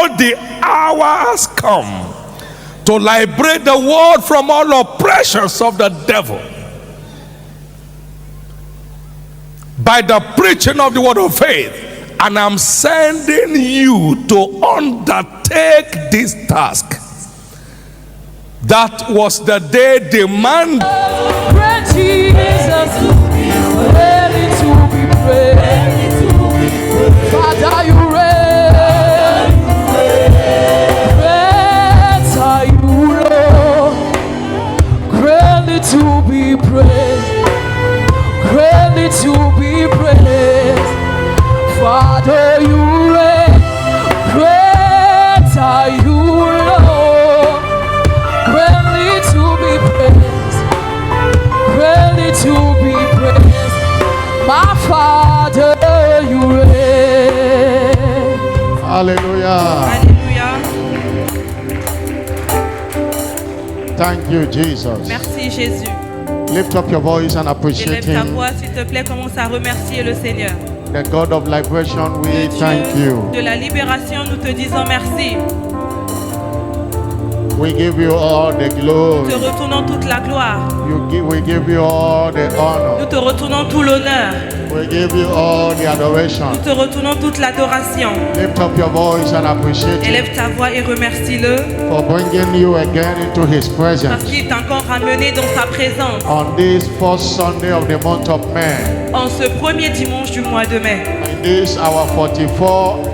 behold, the hour has come to liberate the world from all oppressions of the devil by the preaching of the word of faith. And I'm sending you to undertake this task. That was the day demanded. Great Jesus, ready to be praised. Father, you reign. Great are you, Lord. Greatly to be praised. Greatly to be praised. Father, you reign. Great are you, Lord. Greatly to be praised. Greatly to be praised. My Father, you reign. Hallelujah. Alléluia. Thank you, Jesus. Merci Jésus. Lift up your voice and appreciate Élève ta him. voix, s'il te plaît, commence à remercier le Seigneur. The God of liberation, we Le thank Dieu you. de la libération, nous te disons merci. We give you all the Nous glory. te retournons toute la gloire. We give you all the Nous honor. te retournons tout l'honneur. We give you all the adoration. Nous te retournons toute l'adoration. Lift up your voice and appreciate him Élève ta voix et remercie-le for bringing you again into his parce presence qu'il t'a encore ramené dans sa présence on this first Sunday of the month of May. en ce premier dimanche du mois de mai. In this our 44th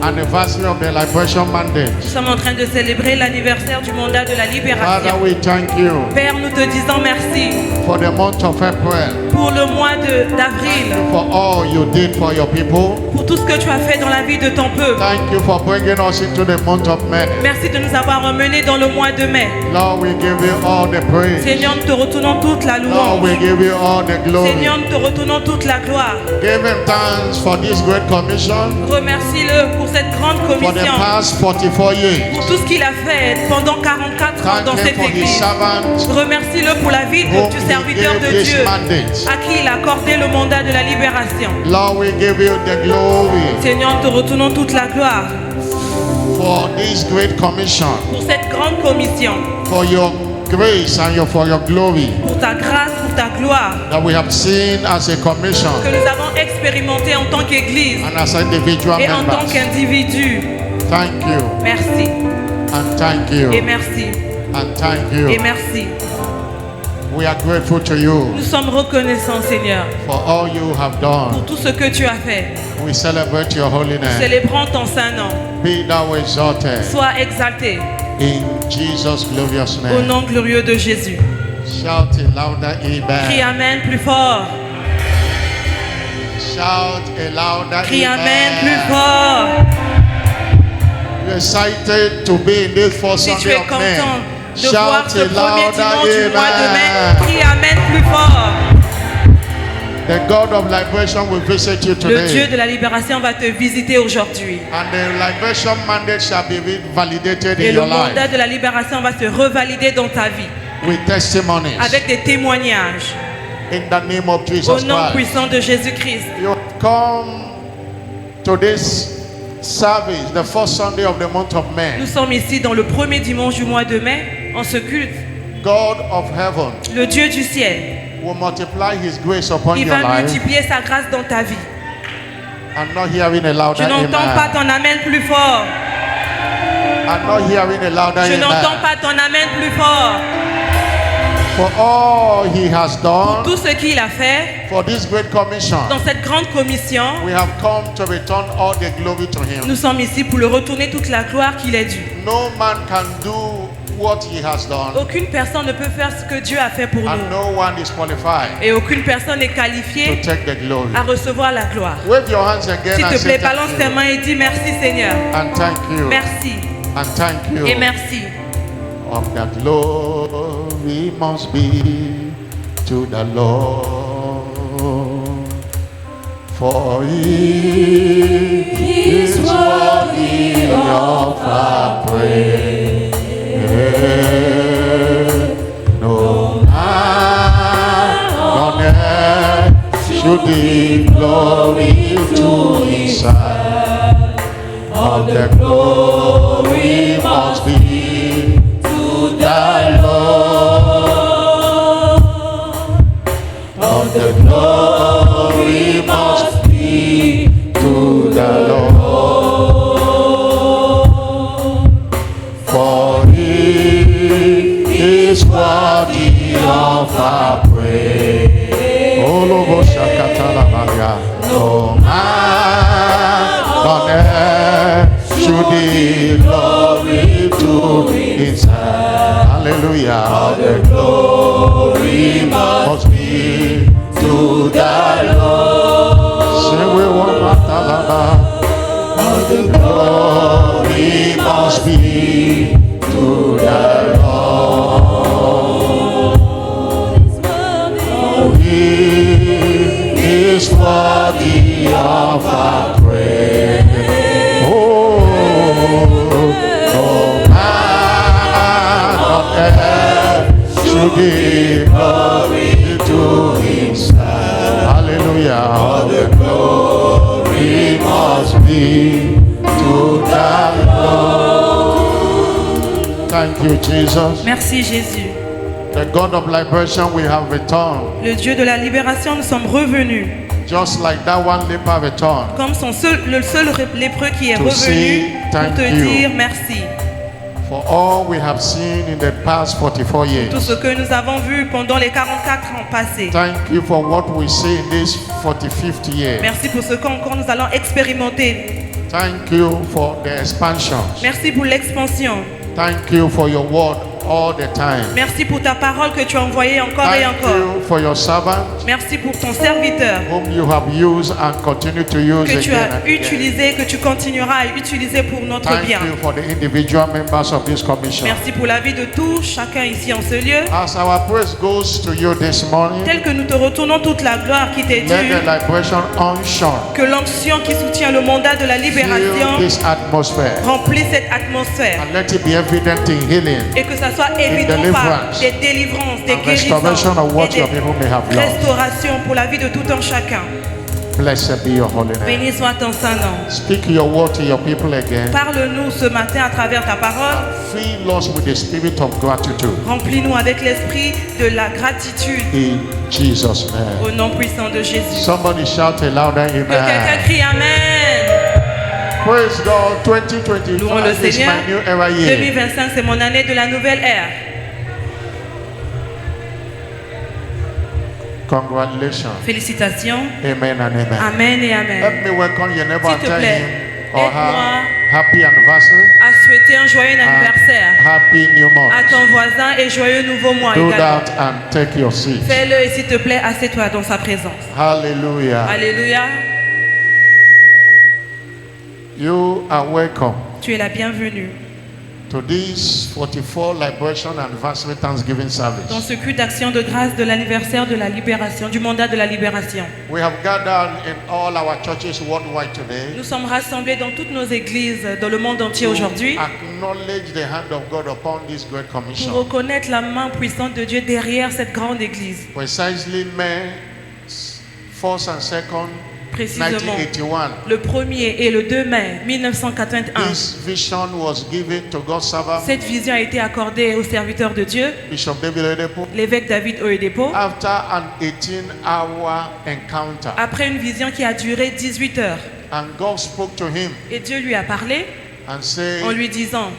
anniversary of the liberation mandate. Nous sommes en train de célébrer l'anniversaire du mandat de la Father, libération. we thank you Père, nous te disons merci for the month of April, pour le mois d'avril, for all you did for your people. pour tout ce que tu as fait dans la vie de ton peuple. Thank you for bringing us into the month of May. Merci de nous avoir emmenés dans le mois de mai. Lord, we give you all the praise. Seigneur, nous te retournons toute la Lord, we louange. give you all the glory. Seigneur, nous te retournons toute la gloire. Give him thanks for this great commission Remercie-le pour cette grande for the commission, past 44 years. pour tout ce qu'il a fait pendant 44 ans dans Thank him cette for his église. servant Remercie-le pour la vie whom du he serviteur gave de this Dieu mandate. à qui il a accordé le mandat de la libération. Lord, we give you the glory Seigneur, nous te retournons toute la gloire for this great commission, pour cette grande commission, for your grace and for your glory pour ta grâce, pour ta gloire that we have seen as a commission que nous avons expérimenté en tant qu'église and as individual et en tant members. qu'individu. Thank you Merci and thank you et merci and thank et you. merci. We are grateful to you Nous sommes reconnaissants, Seigneur, for all you have pour done. tout ce que tu as fait. We celebrate your holy name. Célébrons ton saint nom. Be thou exalted Sois exalté in Jesus' glorious au name. nom glorieux de Jésus. Shout it louder, Crie amen. Amen plus fort. Shout a louder, Crie Amen plus amen. fort. You're excited to be in this first Si tu Sunday es of content May. de voir Shout ce a premier dimanche louder, du mois de mai, amen. crie Amen plus fort. The God of liberation will visit you Le Dieu today. de la libération va te visiter aujourd'hui. And the liberation mandate shall be validated Et in le your mandat life de la libération va se revalider dans ta vie with testimonies avec des témoignages. in the name of Au Jesus nom Christ. puissant de Jésus-Christ. You come to this service, the first Sunday of the month of May. Nous sommes ici dans le premier dimanche du mois de mai en ce culte. God of heaven Le Dieu du ciel, will multiply his grace upon il your va life. multiplier sa grâce dans ta vie. I'm not hearing a louder Je n'entends pas amen. ton Amen plus fort. I'm not hearing a louder Je n'entends amen. pas ton Amen plus fort. For all he has done, Tout ce qu'il a fait for this great commission, dans cette grande commission, we have come to return all the glory to him. nous sommes ici pour le retourner toute la gloire qu'il est due. No man can do what he has done, Aucune personne ne peut faire ce que Dieu a fait pour and nous. no one is qualified Et aucune personne n'est to qualifiée take the glory. à recevoir la gloire. Wave your hands again S'il and te say plaît, thank balance tes you. mains et dis merci Seigneur. And thank you. Merci And thank you. et merci. Of the glory must be to the Lord, for he is worthy of our praise. No man on earth should give glory to his son. Of the glory glory must be to the Lord. All the glory must be to the Lord. For He is worthy of our praise. Oh, Lobo Shakatala Maria. No man on earth should give glory to His hand. Hallelujah. All the glory must be to the Lord. Say we want Matalaba. All the glory must be to the Lord. For He is worthy of our praise. Oh, no man on earth should give glory to His Son. Hallelujah. All the glory must be to the Lord. Thank you, Jesus. Merci Jésus. The God of liberation, we have returned. Le Dieu de la libération, nous sommes revenus. Just like that one leper returned. Comme le seul lépreux qui est To revenu say pour thank te you. dire merci. For all we have seen in the past 44 Tout years. ce que nous avons vu pendant les 44 ans passés. Thank you for what we see in this 45th year. Merci pour ce qu'encore nous allons expérimenter. Thank you for the expansion. Merci pour l'expansion. Thank you for your word all the time. Merci pour ta parole que tu as envoyée encore et Thank encore. you for your servant Merci pour ton serviteur whom you have used and continue to use que tu again as and again. utilisé, que tu continueras à utiliser pour notre Thank bien. you for the individual members of this commission. Merci pour la vie de tous, chacun ici en ce lieu. As our praise goes to you this morning, Tel que nous te retournons toute la gloire qui t'est let the due, liberation unshun que l'onction qui soutient le mandat de la fill libération this atmosphere remplisse cette atmosphère and let it be evident in healing et que ça soit évident par des délivrances, des and restoration guérisons of what et your des people may have lost. restaurations pour la vie de tout un chacun. Blessed be your holy name. Béni soit ton saint nom. Speak your word to your people again. Parle-nous ce matin à travers ta parole. Fill us with the spirit of gratitude. Remplis-nous avec l'esprit de la gratitude In Jesus' name. au nom puissant de Jésus. Somebody shout a louder Que quelqu'un amen. crie Amen. Praise God. 2025 Louons le is Seigneur. my new era year. 2025, c'est mon année de la nouvelle ère. Congratulations. Félicitations. Amen and amen. Amen et Amen. Let me welcome your neighbor S'il and te tell plaît, him or aide-moi her happy anniversary À souhaiter un joyeux and anniversaire happy new month. à ton voisin et joyeux nouveau mois Do également. that and take your seat. Fais-le et s'il te plaît, assieds-toi dans sa présence. Hallelujah. Alléluia. You are welcome Tu es la bienvenue to this 44 Liberation Anniversary Thanksgiving dans service. ce culte d'action de grâce de l'anniversaire de la libération, du mandat de la libération. We have gathered in all our churches worldwide today Nous sommes rassemblés dans toutes nos églises dans le monde entier aujourd'hui acknowledge the hand of God upon this great pour commission. reconnaître la main puissante de Dieu derrière cette grande église. Precisely May 1st and 2nd, Précisément 1981. le 1er et le 2 mai 1981. This vision was given to God's servant, Cette vision a été accordée au serviteur de Dieu, Bishop David Oyedepo, l'évêque David Oyedepo, after an 18-hour encounter. après une vision qui a duré 18 heures. And God spoke to him Et Dieu lui a parlé and said, en lui disant,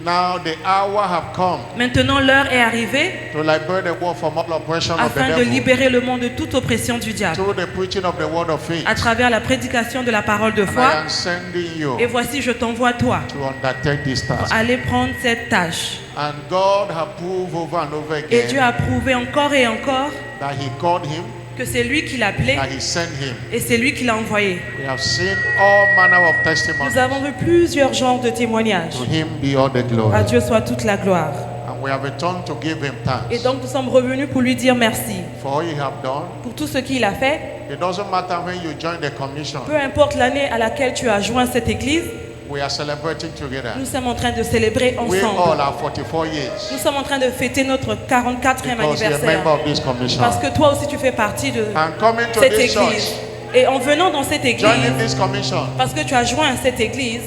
now the hour have come maintenant l'heure est arrivée to liberate the world from all oppression of the afin de devil libérer le monde de toute oppression du diable through the preaching of the word of faith. à travers la prédication de la parole de And I foi. am sending you Et voici, je t'envoie toi to undertake this pour task. aller prendre cette tâche. And God has proved over and over Et Dieu again a prouvé encore et encore that He called him, que c'est lui qui l'a appelé that He sent him. et c'est lui qui l'a envoyé. We have seen all manner of testimonies. Nous avons vu plusieurs genres de témoignages. To Him be all the glory. À Dieu soit toute la gloire. And we have returned to give Him Et thanks donc nous sommes revenus pour lui dire merci for all He have done. pour tout ce qu'il a fait. It doesn't matter when you join the commission. Peu importe l'année à laquelle tu as joint cette église, We are celebrating together. nous sommes en train de célébrer We all ensemble. are 44 years Nous sommes en train de fêter notre 44e because you're a member anniversaire. of this commission. Parce que toi aussi tu fais partie de And coming to cette this église. church, Et en venant dans cette joining église, this commission, parce que tu as joint cette église,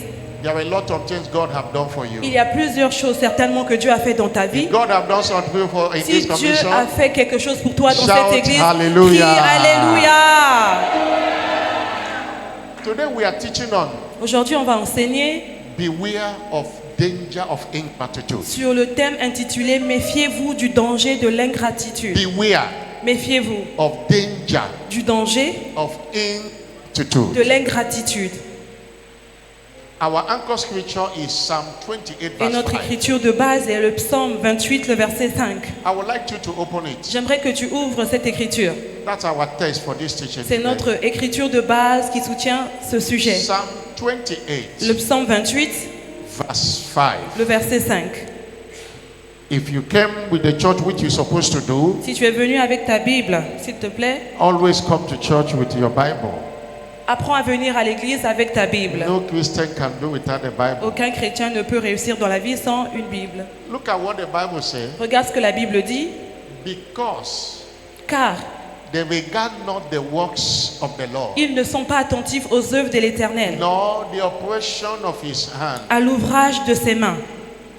There are a lot of things God have done for you. Il y a plusieurs choses certainement que Dieu a fait dans ta vie. God have done something for in Si this Dieu commission. a fait quelque chose pour toi dans Shout cette église, hallelujah. crie Alléluia. Today we are teaching on Aujourd'hui, on va enseigner beware of danger of ingratitude. sur le thème intitulé Méfiez-vous du danger de l'ingratitude. Beware Méfiez-vous of danger du danger of ingratitude. de l'ingratitude. Our anchor scripture is Psalm 28 Et verse notre 5. écriture de base est le psaume 28, le verset 5. I would like you to open it. J'aimerais que tu ouvres cette écriture. That's our text for this teaching. C'est today. notre écriture de base qui soutient ce sujet. Psalm 28 Le psaume 28, verse 5. le verset 5. If you came with the church which you're supposed to do, Si tu es venu avec ta Bible, s'il te plaît, always come to church with your Bible. apprends à venir à l'église avec ta Bible. No Christian can do without the Bible. Aucun chrétien ne peut réussir dans la vie sans une Bible. Look at what the Bible says. Regarde ce que la Bible dit. Because Car they regard not the works of the Lord, ils ne sont pas attentifs aux œuvres de l'Éternel, nor the operation of his hand. à l'ouvrage de ses mains,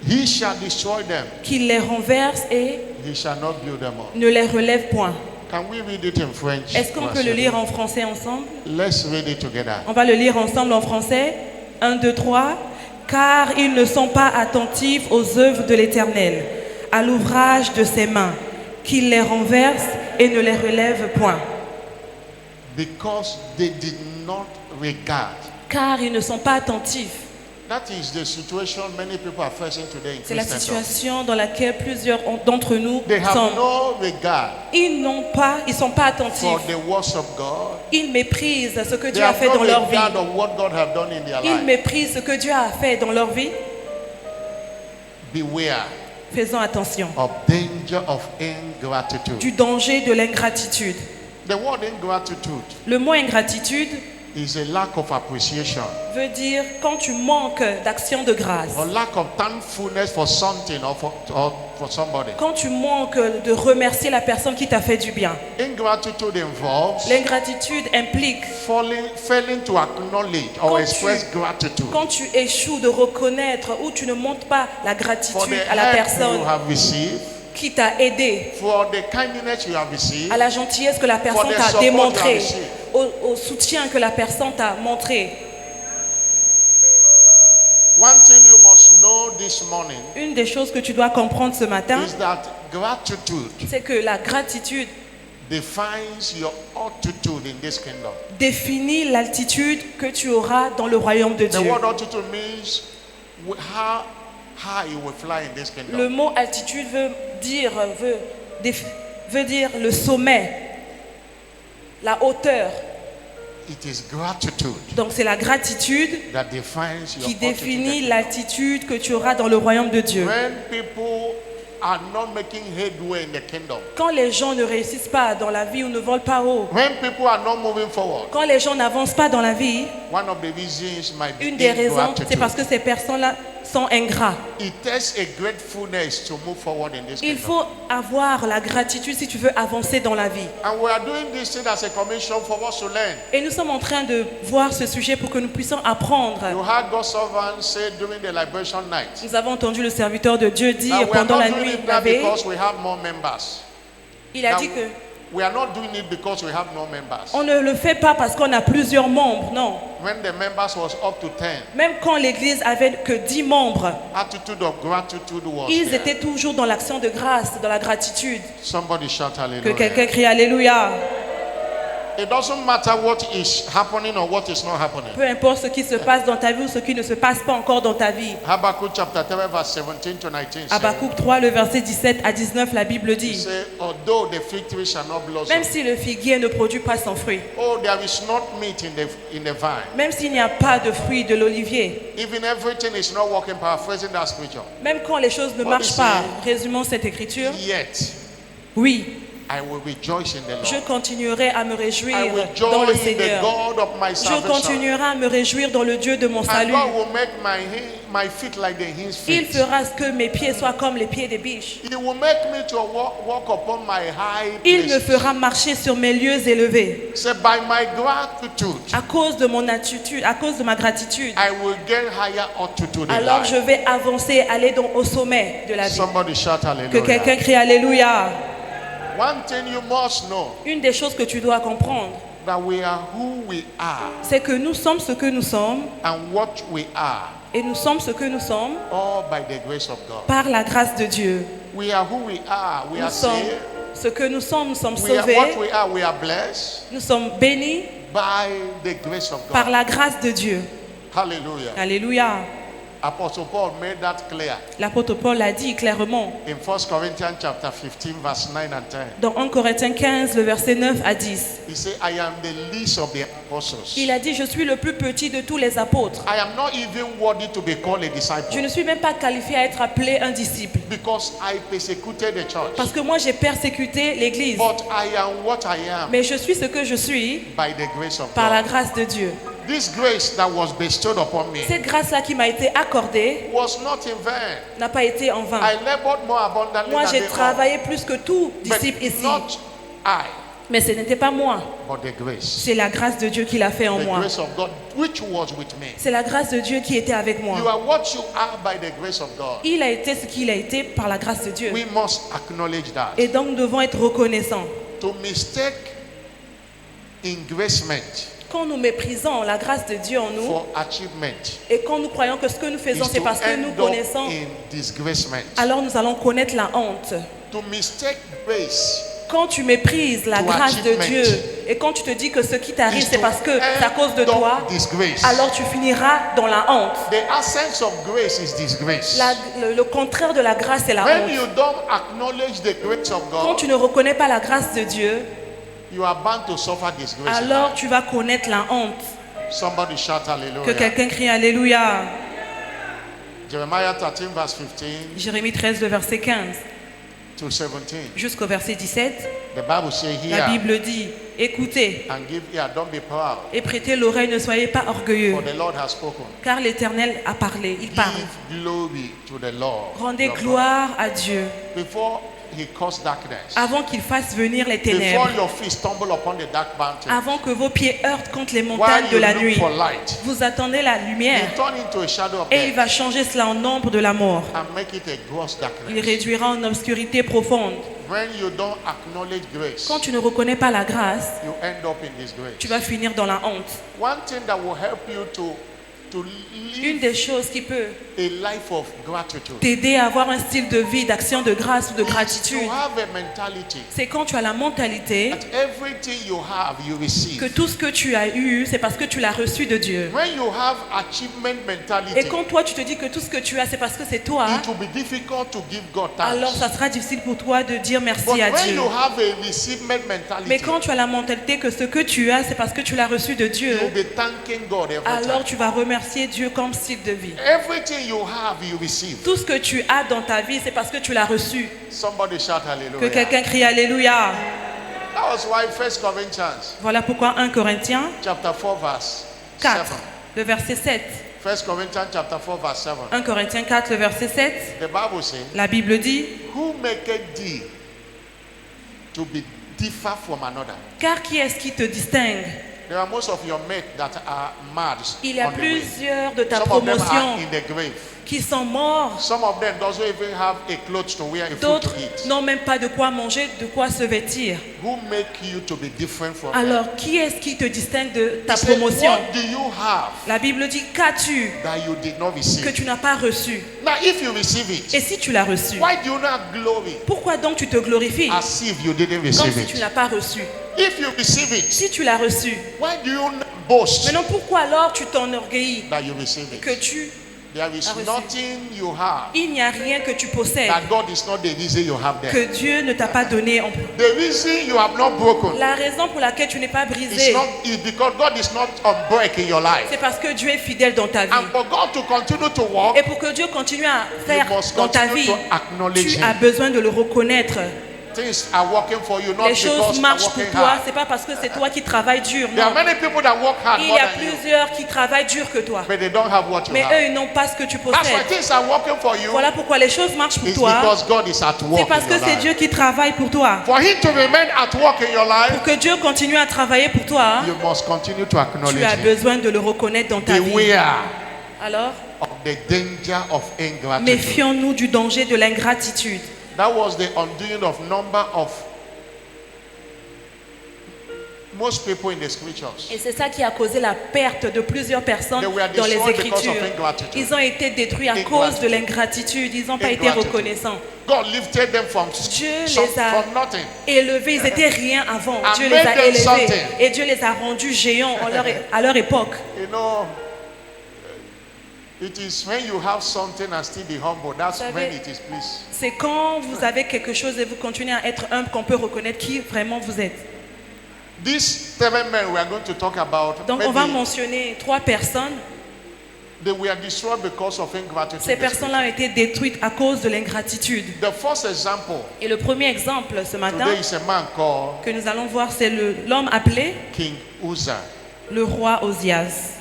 He shall destroy them. qu'il les renverse et He shall not build them up. ne les relève point. Can we read it in French? Est-ce qu'on peut le lire en français ensemble? Let's read it together. On va le lire ensemble en français. 1, 2, 3. Car ils ne sont pas attentifs aux œuvres de l'Éternel, à l'ouvrage de ses mains, qu'il les renverse et ne les relève point. Because they did not regard. Car ils ne sont pas attentifs. That is the situation many people are facing today in C'est la Christendom. situation dans laquelle plusieurs d'entre nous They have sont. no regard Ils ne sont pas attentifs. for the works of God. Ils méprisent ce que They Dieu a have fait no dans leur vie. regard of what God have done in their Ils life. méprisent ce que Dieu a fait dans leur vie. Beware Faisons attention of danger of ingratitude. du danger de l'ingratitude. The word ingratitude Le mot ingratitude is a lack of appreciation veut dire quand tu manques d'action de grâce. or lack of thankfulness for something or for somebody. Quand tu manques de remercier la personne qui t'a fait du bien. Ingratitude involves L'ingratitude implique failing to acknowledge or Quand express tu- gratitude quand tu échoues de reconnaître ou tu ne montres pas la for gratitude the à la help personne you have received, qui t'a aidé, for the kindness you have received, à la gentillesse que la personne For the t'a support démontrée, you have received. au soutien que la personne t'a montré. One thing you must know this morning Une des choses que tu dois comprendre ce matin, is that gratitude c'est que la gratitude defines your altitude in this kingdom. définit l'altitude que tu auras dans le royaume de The Dieu. word altitude means how high you will fly in this kingdom. Le mot altitude veut dire le sommet, la hauteur. It is gratitude Donc c'est la gratitude that defines your qui altitude. définit l'altitude que tu auras dans le royaume de Dieu. When people are not making headway in the kingdom, Quand les gens ne réussissent pas dans la vie ou ne volent pas haut, when people are not moving forward, quand les gens n'avancent pas dans la vie, one of the reasons might be une des raisons, ingratitude. c'est parce que ces personnes-là sont ingrats. It takes a gratefulness to move forward in this Il kingdom. faut avoir la gratitude si tu veux avancer dans la vie. And we are doing this thing as a commission for us to learn. Et nous sommes en train de voir ce sujet pour que nous puissions apprendre. You heard God's servant say during the liberation night. Nous avons entendu le serviteur de Dieu Now, dire we are pendant not la doing nuit it now la veille, because we have more members. il a Now, dit que we are not doing it because we have no members. on ne le fait pas parce qu'on a plusieurs membres, non. When the members was up to 10, Même quand l'église avait que 10 membres, attitude of gratitude was ils there. étaient toujours dans l'action de grâce, dans la gratitude. Somebody shout Que hallelujah. quelqu'un crie Alléluia. It doesn't matter what is happening or what is not happening. Peu importe ce qui se passe dans ta vie ou ce qui ne se passe pas encore dans ta vie. Habakkuk chapter 3 verse 17 to 19 says, Habakkuk 3, le verset 17 à 19, la Bible he dit, say, although the fig tree shall not blossom, même si le figuier ne produit pas son fruit, oh, there is not meat in the vine, même s'il n'y a pas de fruit de l'olivier, even everything is not working, paraphrasing that scripture, même quand les choses ne What marchent is pas, it? résumons cette écriture, yet oui, I will rejoice in the Je Lord. continuerai à me réjouir I will dans le joy in the Seigneur. God of my Je salvation. continuerai à me réjouir dans le Dieu de mon And salut. God will make my feet like the hinds Il feet. fera ce que mes pieds soient comme les pieds des biches. He will make me to walk upon my high Il me places. fera marcher sur mes lieux élevés. Say, by my gratitude, À cause de mon attitude, à cause de ma gratitude, I will gain higher altitude in alors life. je vais avancer, aller au sommet de la vie. Somebody shout Que hallelujah. quelqu'un crie Alléluia. One thing you must know, Une des choses que tu dois comprendre, that we are who we are c'est que nous sommes ce que nous sommes and what we are, et nous sommes ce que nous sommes all by the grace of God. par la grâce de Dieu. We are who we are. We Nous are sommes saved. ce que nous sommes We are sauvés, what we are. We are blessed nous sommes bénis by the grace of par God. la grâce de Dieu. Hallelujah. Alléluia. Apostle Paul made that clear L'apôtre Paul l'a dit clairement in 1 Corinthians chapter 15, verse 9 and 10. dans 1 Corinthiens 15, le verset 9 à 10. He said, I am the least of the apostles. Il a dit, je suis le plus petit de tous les apôtres. I am not even worthy to be called a Je disciple ne suis même pas qualifié à être appelé un disciple. because I persecuted the church. Parce que moi, j'ai persécuté l'Église. But I am what I am Mais je suis ce que je suis by the grace of par la God. grâce de Dieu. This grace that was bestowed upon me Cette grâce-là qui m'a été accordée was not in vain. n'a pas été en vain. I labored more abundantly Moi, than j'ai they all. travaillé plus que tout But disciple ici. not I, Mais ce n'était pas moi. but the grace. C'est la grâce de Dieu qui l'a fait en The moi. grace of God which was with me. C'est la grâce de Dieu qui était avec You moi. are what you are by the grace of God. Il a été ce qu'il a été par la grâce de Dieu. We must acknowledge that. Et donc, nous devons être reconnaissants. To mistake ingracement Quand nous méprisons la grâce de Dieu en nous, for achievement et quand nous croyons que ce que nous faisons, is c'est to parce que nous end up connaissons, in disgracement. alors nous allons connaître la honte. To mistake grace Quand tu méprises la To grâce de achievement. Dieu, et quand tu te dis que ce qui t'arrive, is c'est to parce que c'est à cause de end up toi, disgrace. alors tu finiras dans la honte. The absence of grace is disgrace. Le contraire de la grâce, c'est la When honte. you don't acknowledge the grace of Quand God, tu ne reconnais pas la grâce de Dieu, you are bound to suffer disgrace. in alors life. tu vas connaître la honte. Somebody shout Que hallelujah. quelqu'un crie Alléluia. Jeremiah 13 verse 15 Jérémie 13, le verset 15 to 17. jusqu'au verset 17, The Bible says la here Bible dit, écoutez and give ear, don't be proud, et prêtez l'oreille, ne soyez pas orgueilleux, for the Lord has spoken. car l'Éternel a parlé, il parle. Give glory to the Lord. Rendez your God. gloire à Dieu Before he caused darkness, avant qu'il fasse venir les before ténèbres, your feet stumble upon the dark mountain, avant que vos pieds heurtent contre les while montagnes de you la look nuit. for light, Vous attendez la he lumière turn into a shadow of et il death va changer cela en ombre de la mort. and make it a gross Il darkness. réduira en obscurité profonde. When you don't acknowledge grace, Quand tu ne reconnais pas la grâce, you end up in disgrace. tu vas finir dans la honte. One thing that will help you to Une live des choses qui peut a life of gratitude t'aider à avoir un style de vie, d'action de grâce ou de is gratitude, to have a mentality c'est quand tu as la mentalité that everything you have, you receive. que tout ce que tu as eu, c'est parce que tu l'as reçu de Dieu. When you have achievement Et mentality, quand toi tu te dis que tout ce que tu as, c'est parce que c'est toi, it will be difficult to give God alors thanks. ça sera difficile pour toi de dire But merci à when Dieu. you have a receivement Mais mentality, quand tu as la mentalité que ce que tu as, c'est parce que tu l'as reçu de Dieu, you'll be thanking God every alors time. tu vas remercier Dieu comme style de vie. Everything you have, you receive. Tout ce que tu as dans ta vie, c'est parce que tu l'as reçu. Somebody shout Que hallelujah. quelqu'un crie Alléluia. That was why 1 Corinthians Voilà pourquoi 1 Corinthiens chapter 4 verse 4, 7. le verset 7. 1 Corinthians chapter 4 verse 7. 1 Corinthiens 4, le verset 7. The Bible says, La Bible dit, who maketh thee to be differ from another? car qui est-ce qui te distingue? There are most of your mates that are mad Il y a on the way. plusieurs de ta Some of them promotion are in the grave. qui sont morts. Some of them doesn't even have a clothes to wear, a food to D'autres eat. n'ont même pas de quoi manger, de quoi se vêtir. Who make you to be different from them? Alors, qui est-ce qui te distingue de ta He said, promotion? what do you have La Bible dit, qu'as-tu that you did not que receive? tu n'as pas reçu? Now, if you receive Et it, si tu l'as reçu, why do you not glory pourquoi donc tu te glorifies as if you didn't comme receive si tu it? n'as pas reçu? If you receive it, Si tu l'as reçu, why do you not boast maintenant pourquoi alors tu t'enorgueillis that you receive que it? tu... There is as reçu. nothing you have Il n'y a rien que tu possèdes that God is not the reason you have them. que Dieu ne t'a pas donné. The reason you have not broken La raison pour laquelle tu n'es pas is brisé, is because God is not on break in your life. c'est parce que Dieu est fidèle dans ta vie. And for God to continue to walk, Et pour que Dieu continue à you faire must dans ta continue vie, to acknowledge tu as Him. besoin de le reconnaître. things are working for you, not Les because choses you are marchent pour working toi, hard. c'est pas parce que c'est toi qui travailles dur, There are non. many people that work hard Il more y a than you, plusieurs qui travaillent dur que toi. but they don't have what you Mais eux, have. ils n'ont pas ce que tu That's why possèdes. things are working for you. Voilà pourquoi les choses marchent pour It's toi. because God is at C'est work parce in que your c'est life. Dieu qui travaille pour toi. For Him to remain at work in your life, Pour que Dieu continue à travailler pour toi, you must continue to acknowledge tu as Him. besoin de le reconnaître dans ta vie. Beware Alors, of the danger of ingratitude. méfions-nous du danger de l'ingratitude. That was the undoing of number of most people in the scriptures. Et c'est ça qui a causé la perte de plusieurs personnes They were dans les destroyed because Écritures. of ingratitude. Ils ont été détruits à cause de l'ingratitude. Ils n'ont pas été Ingratitude. reconnaissants. God lifted them from, Dieu les a from nothing. élevés, ils étaient rien avant. And Dieu les made a them élevés something. et Dieu les a rendus géants à leur époque. You know, it is when you have something and still be humble, that's Vous when savez, it is pleased. C'est quand vous avez quelque chose et vous continuez à être humble qu'on peut reconnaître qui vraiment vous êtes. These 7 men we are going to talk about, Donc on va maybe mentionner 3 personnes. they were destroyed because of ingratitude. Ces personnes-là ont été détruites à cause de l'ingratitude. The first example Et le premier exemple ce matin today is a man called que nous allons voir, c'est l'homme appelé King Uzzah. le roi Ozias.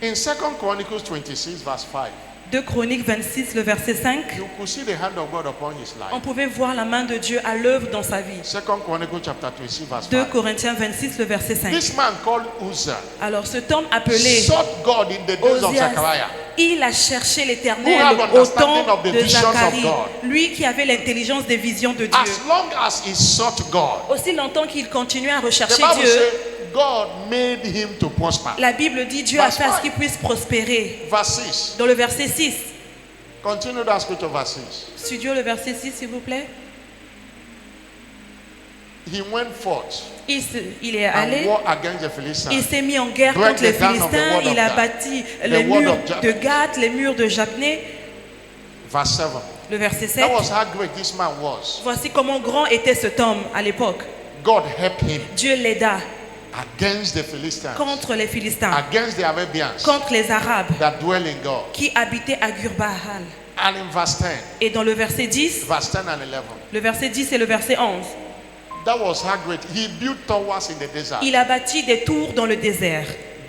In 2 Chronicles 26 verse 5, 2 Chroniques 26, le verset 5, you could see the hand of God upon his on life. pouvait voir la main de Dieu à l'œuvre dans sa vie. 2 Chronicles chapter 26 verse 2 5. Corinthiens 26, le verset 5. This man called Uzzah Alors cet homme appelé sought God in the days of Ozias, Zechariah. il a cherché Who l'Éternel have au understanding temps of the de visions of Zacharie, God. lui qui avait l'intelligence des visions de Dieu. As long as he sought God, Aussi longtemps qu'il continuait à the rechercher Bible Dieu, says God made him to prosper. la Bible dit Dieu a Verse fait à ce 5. qu'il puisse prospérer. Verse 6. Dans le verset 6, Continue that scripture, verse 6. studio le verset 6 s'il vous plaît. He went forth Il est and allé, war against the Philistines. il s'est mis en guerre Break contre les the down of the Philistins, wall of il a God. bâti The les wall murs of God. de Gath, les murs de Jabné. Verse 7. Le verset 7, That was how great this man was. voici comment grand était cet homme à l'époque. God helped him Dieu l'aida against the Philistines, contre les Philistins, against the Arabians contre les Arabes that dwell in God. qui habitaient à Gurbahal. And in verse 10, Et dans le verset 10, verse 10 and 11, le verset 10 et le verset 11, that was how great. He built towers in the desert, il a bâti des tours dans le désert.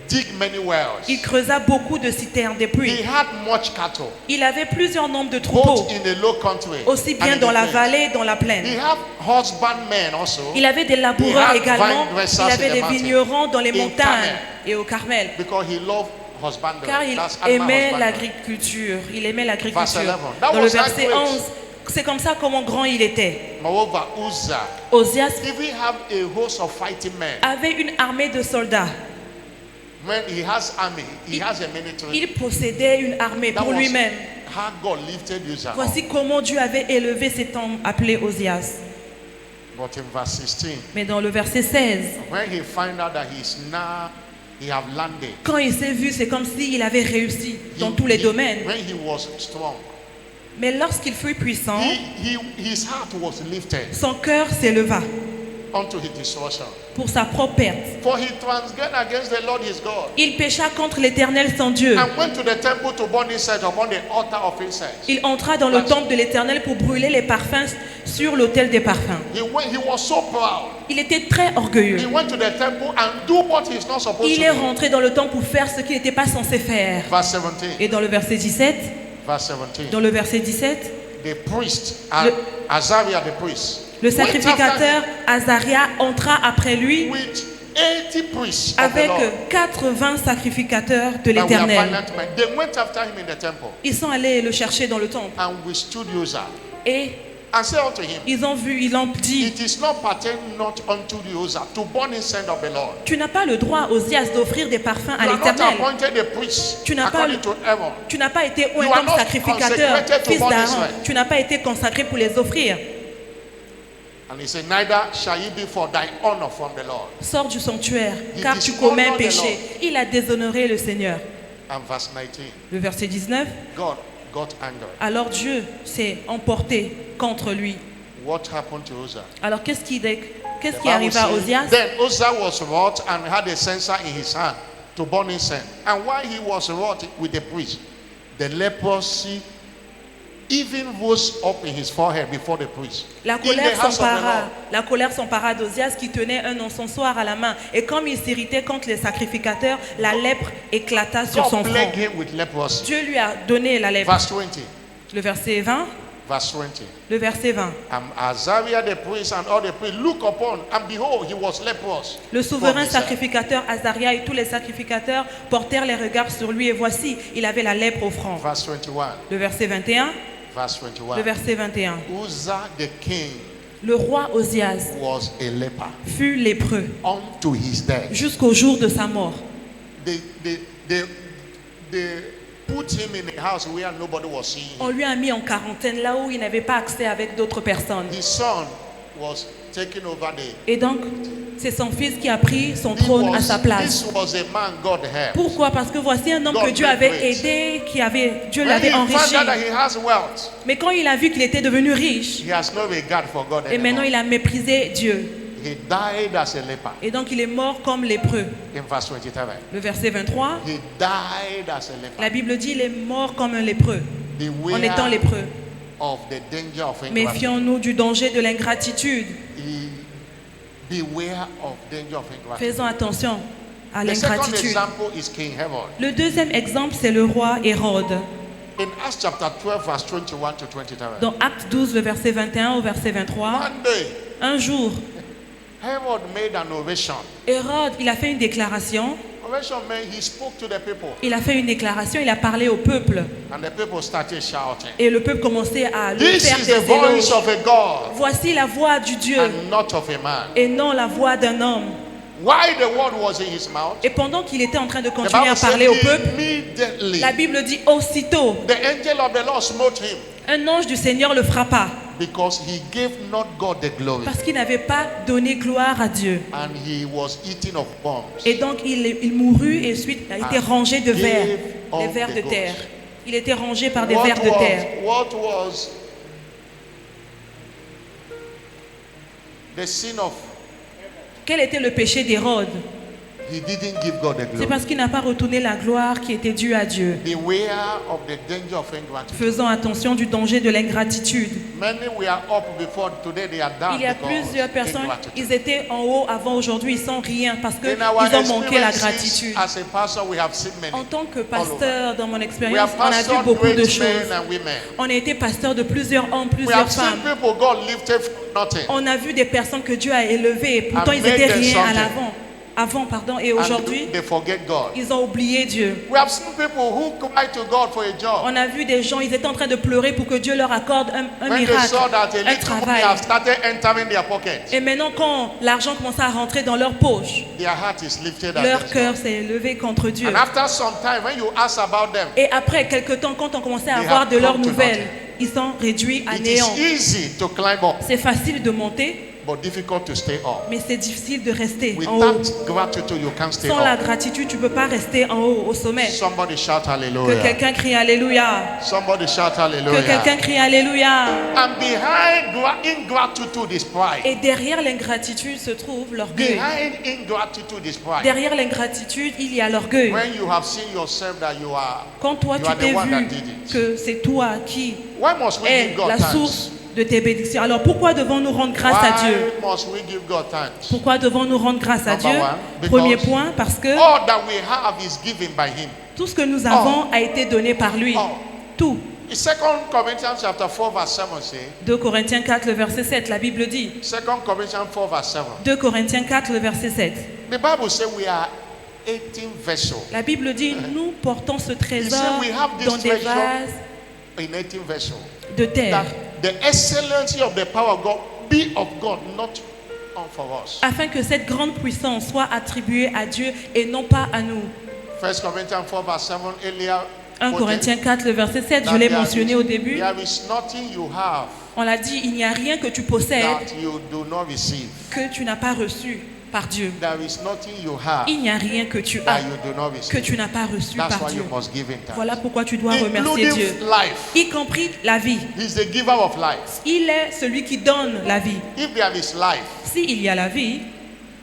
dig many wells. Il creusa beaucoup de citernes, des He puits. had much cattle, Il avait plusieurs nombres de troupeaux, both in the low country aussi and bien in dans the la plains. vallée, dans la He plaine. had husbandmen also, Il avait des He laboureurs had également. vine dressers Il avait in the des mountain. vignerons dans les In montagnes Carmel. et au Carmel. because he loved husbandry. Car il That's animal aimait husbandry. l'agriculture. Il aimait Verse l'agriculture. 11. That Dans le was verset how great. 11, c'est comme ça comment grand il était. Moreover, Uzzah Ozias even have a host of fighting men. avait une armée de soldats. When he has army, he has a military. Il possédait une armée That pour was lui-même. how God lifted Uzzah up. Voici comment Dieu avait élevé cet homme appelé Ozias. But in verse 16, Mais dans le verset 16, when he find out that he have landed, quand il s'est vu, c'est comme s'il avait réussi dans tous les domaines. when he was strong, Mais lorsqu'il fut puissant, his heart was lifted son cœur s'éleva unto his destruction. pour sa propre perte. For he transgressed against the Lord his God, Il pécha contre l'Éternel son Dieu. and went to the temple to burn incense upon the altar of incense. Il entra dans le temple de l'Éternel pour brûler les parfums sur l'autel des parfums. He was so proud. Il était très orgueilleux. He went to the temple and do what he's not supposed Il to est do. rentré dans le temple pour faire ce qu'il n'était pas censé faire. Verse 17. Et dans le verset 17, Verse 17. dans le verset 17, The priest, Le- Azariah the priest, le went after sacrificateur Azaria entra après lui him with 80 priests of the avec Lord. 80 sacrificateurs de That were l'Éternel. violent men. They went after him in the temple Ils sont allés le chercher dans le temple. and withstood Uzzah Et and said unto him, ils ont vu, ils ont dit, it is not pertain not unto the Uzzah to burn incense of the Lord. tu n'as pas le droit, Osias, d'offrir des parfums à You are not l'Éternel. appointed a priest Tu n'as pas according le- to Aaron. Tu n'as pas été oint You are comme not sacrificateur, consecrated to fils burn d'Aaron. Israel. Tu n'as pas été consacré pour les offrir. And he said, neither shall it be for thy honor from the Lord. Sors du sanctuaire, He car tu dishonored commets un the péché. Lord. Il a déshonoré le Seigneur. And verse 19, Le verset 19, God got angry. alors Dieu s'est emporté contre lui. What happened to Uzzah? Alors qu'est-ce qui The arriva à Bible Osias? says, then Uzzah was wroth and had a censer in his hand to burn incense. And while he was wroth with the priest, the leprosy even rose up in his forehead before the priest. La In the colère house of the Lord. La colère s'empara d'Ozias qui tenait un encensoir à la main. Et comme il s'irritait contre les sacrificateurs, la lèpre éclata sur son God front. plagued him with leprosy. Dieu lui a donné la lèpre. Verse 20. Le verset 20. Verse 20. Le verset 20. And Azariah the priest and all the priests look upon, and behold, he was leprous. Le souverain from his head. sacrificateur Azaria et tous les sacrificateurs portèrent les regards sur lui et voici, il avait la lèpre au front. Verse 21. Le verset 21. Verse 21. Le verset 21. Uzzah the king Le roi Ozias was a leper fut lépreux unto his death. jusqu'au jour de sa mort. They put him in a house where nobody was seeing him. On lui a mis en quarantaine là où il n'avait pas accès avec d'autres personnes. His son was taking over the. Et donc, c'est son fils qui a pris son trône à sa place. This was a man God helped. Pourquoi? Parce que voici un homme God que Dieu made avait great. aidé, Dieu When l'avait he found enrichi. out that he has wealth, Mais quand il a vu qu'il était devenu riche, he has no regard for God et maintenant anymore. il a méprisé Dieu. He died as a leper. Et donc il est mort comme lépreux. In verse 27. Le verset 23, He died as a leper. la Bible dit il est mort comme un lépreux, en étant Beware lépreux. of the danger of ingratitude. Méfions-nous du danger de l'ingratitude. Beware of danger of ingratitude. Faisons attention à The second l'ingratitude. example is King Herod. Le deuxième exemple, c'est le roi Hérode. In Acts chapter 12, verse 21 to 23. Dans Acte 12, le verset 21 au verset 23, One day, un jour, Herod made an ovation. Hérode, il a fait une déclaration. Ovation meant he spoke to the people, Il a fait une déclaration, il a parlé au peuple. and the people started shouting. Et le peuple commençait à lui This faire is des the voice éloges. of a God Voici la voix du Dieu and not of a man. et non la voix d'un homme. While the word was in his mouth, Et pendant qu'il était en train de the continuer à Bible said parler au peuple, immediately la Bible dit aussitôt, the angel of the Lord smote him un ange du Seigneur le frappa because he gave not God the glory, parce qu'il n'avait pas donné gloire à Dieu. and he was eating of bombs. Et donc il mourut et ensuite il a été rongé de vers, des vers de the terre. ghost. Il était rongé par des vers de terre. What was the sin of? Quel était le péché d'Hérode? He didn't give God the C'est glory. parce qu'il n'a pas retourné la gloire qui était due à Dieu. Beware of the danger of ingratitude. Faisons attention du danger de l'ingratitude. Many were up before, today they are down Il y a because plusieurs personnes, ingratitude. ils étaient en haut avant, aujourd'hui ils sont rien parce qu'ils In our ont manqué la experiences gratitude. as a pastor, we have seen many. En tant que all over. pasteur, dans mon We expérience, have on a vu pastored beaucoup de great choses. men and women. On a été pasteur de plusieurs hommes, We plusieurs have seen femmes. people God lifted from nothing. On a vu des personnes que Dieu a élevées et pourtant And ils made étaient them rien à something. l'avant. Et And aujourd'hui, they forget God. ils ont oublié Dieu. We have seen people who cry to God for a job. On a vu des gens, ils étaient en train de pleurer pour que Dieu leur accorde un When they miracle, saw that a un little money travail. have started entering their pocket, Et maintenant, quand l'argent commençait à rentrer dans leur poche, their heart is lifted leur against cœur God. s'est levé contre Dieu. And after some time, when you ask about them, Et après quelque temps, quand on commençait à They avoir have de leurs come to nouvelles, nothing. ils sont réduits à it néant. is easy to climb up, C'est facile de monter, but difficult to stay up. mais c'est difficile de rester en haut. Without gratitude, you can't stay Sans la up. gratitude, tu ne peux pas rester en haut, au sommet. Somebody shout Que hallelujah. quelqu'un crie Alléluia. Somebody shout Que hallelujah. quelqu'un crie Alléluia. And behind ingratitude is pride. Et derrière l'ingratitude se trouve l'orgueil. Behind ingratitude is pride. Derrière l'ingratitude, il y a l'orgueil. When you have seen yourself that you are, Quand toi, you tu are the t'es one that vu did it. que c'est toi qui Why must we es give God la thanks? source de tes bénédictions. Alors pourquoi devons-nous rendre grâce à Dieu? Why must we give God thanks? Pourquoi devons-nous rendre grâce à Number Dieu? one, because Premier point, parce que All that we have is given by Him. tout ce que nous avons a été donné par lui. All. Tout. In 2 Corinthians chapter 4 verse 7 say, 2 Corinthiens 4, le verset 7, la Bible dit. 2 Corinthians 4 verse 7. 2 Corinthiens 4, le verset 7. The Bible says we are 18 vessels. La Bible dit, nous portons ce trésor we have this dans des treasure vases In 18 vessels. de terre, That the excellency of the power of God be of God, not for us. afin que cette grande puissance soit attribuée à Dieu et non pas à nous. 1 Corinthians 4 verse 7 earlier. 1 Corinthiens 4, le verset 7, je l'ai mentionné au début. There is nothing you have On l'a dit, il n'y a rien que tu possèdes that you do not receive. que tu n'as pas reçu par Dieu. There is nothing you have Il n'y a rien que tu that as you do not que receive. tu n'as pas reçu That's par why Dieu. you must give Him thanks. Voilà pourquoi tu dois remercier Including Dieu, life. y compris la vie. He's the giver of life. Il est celui qui donne la vie. If there is life, S'il y a la vie,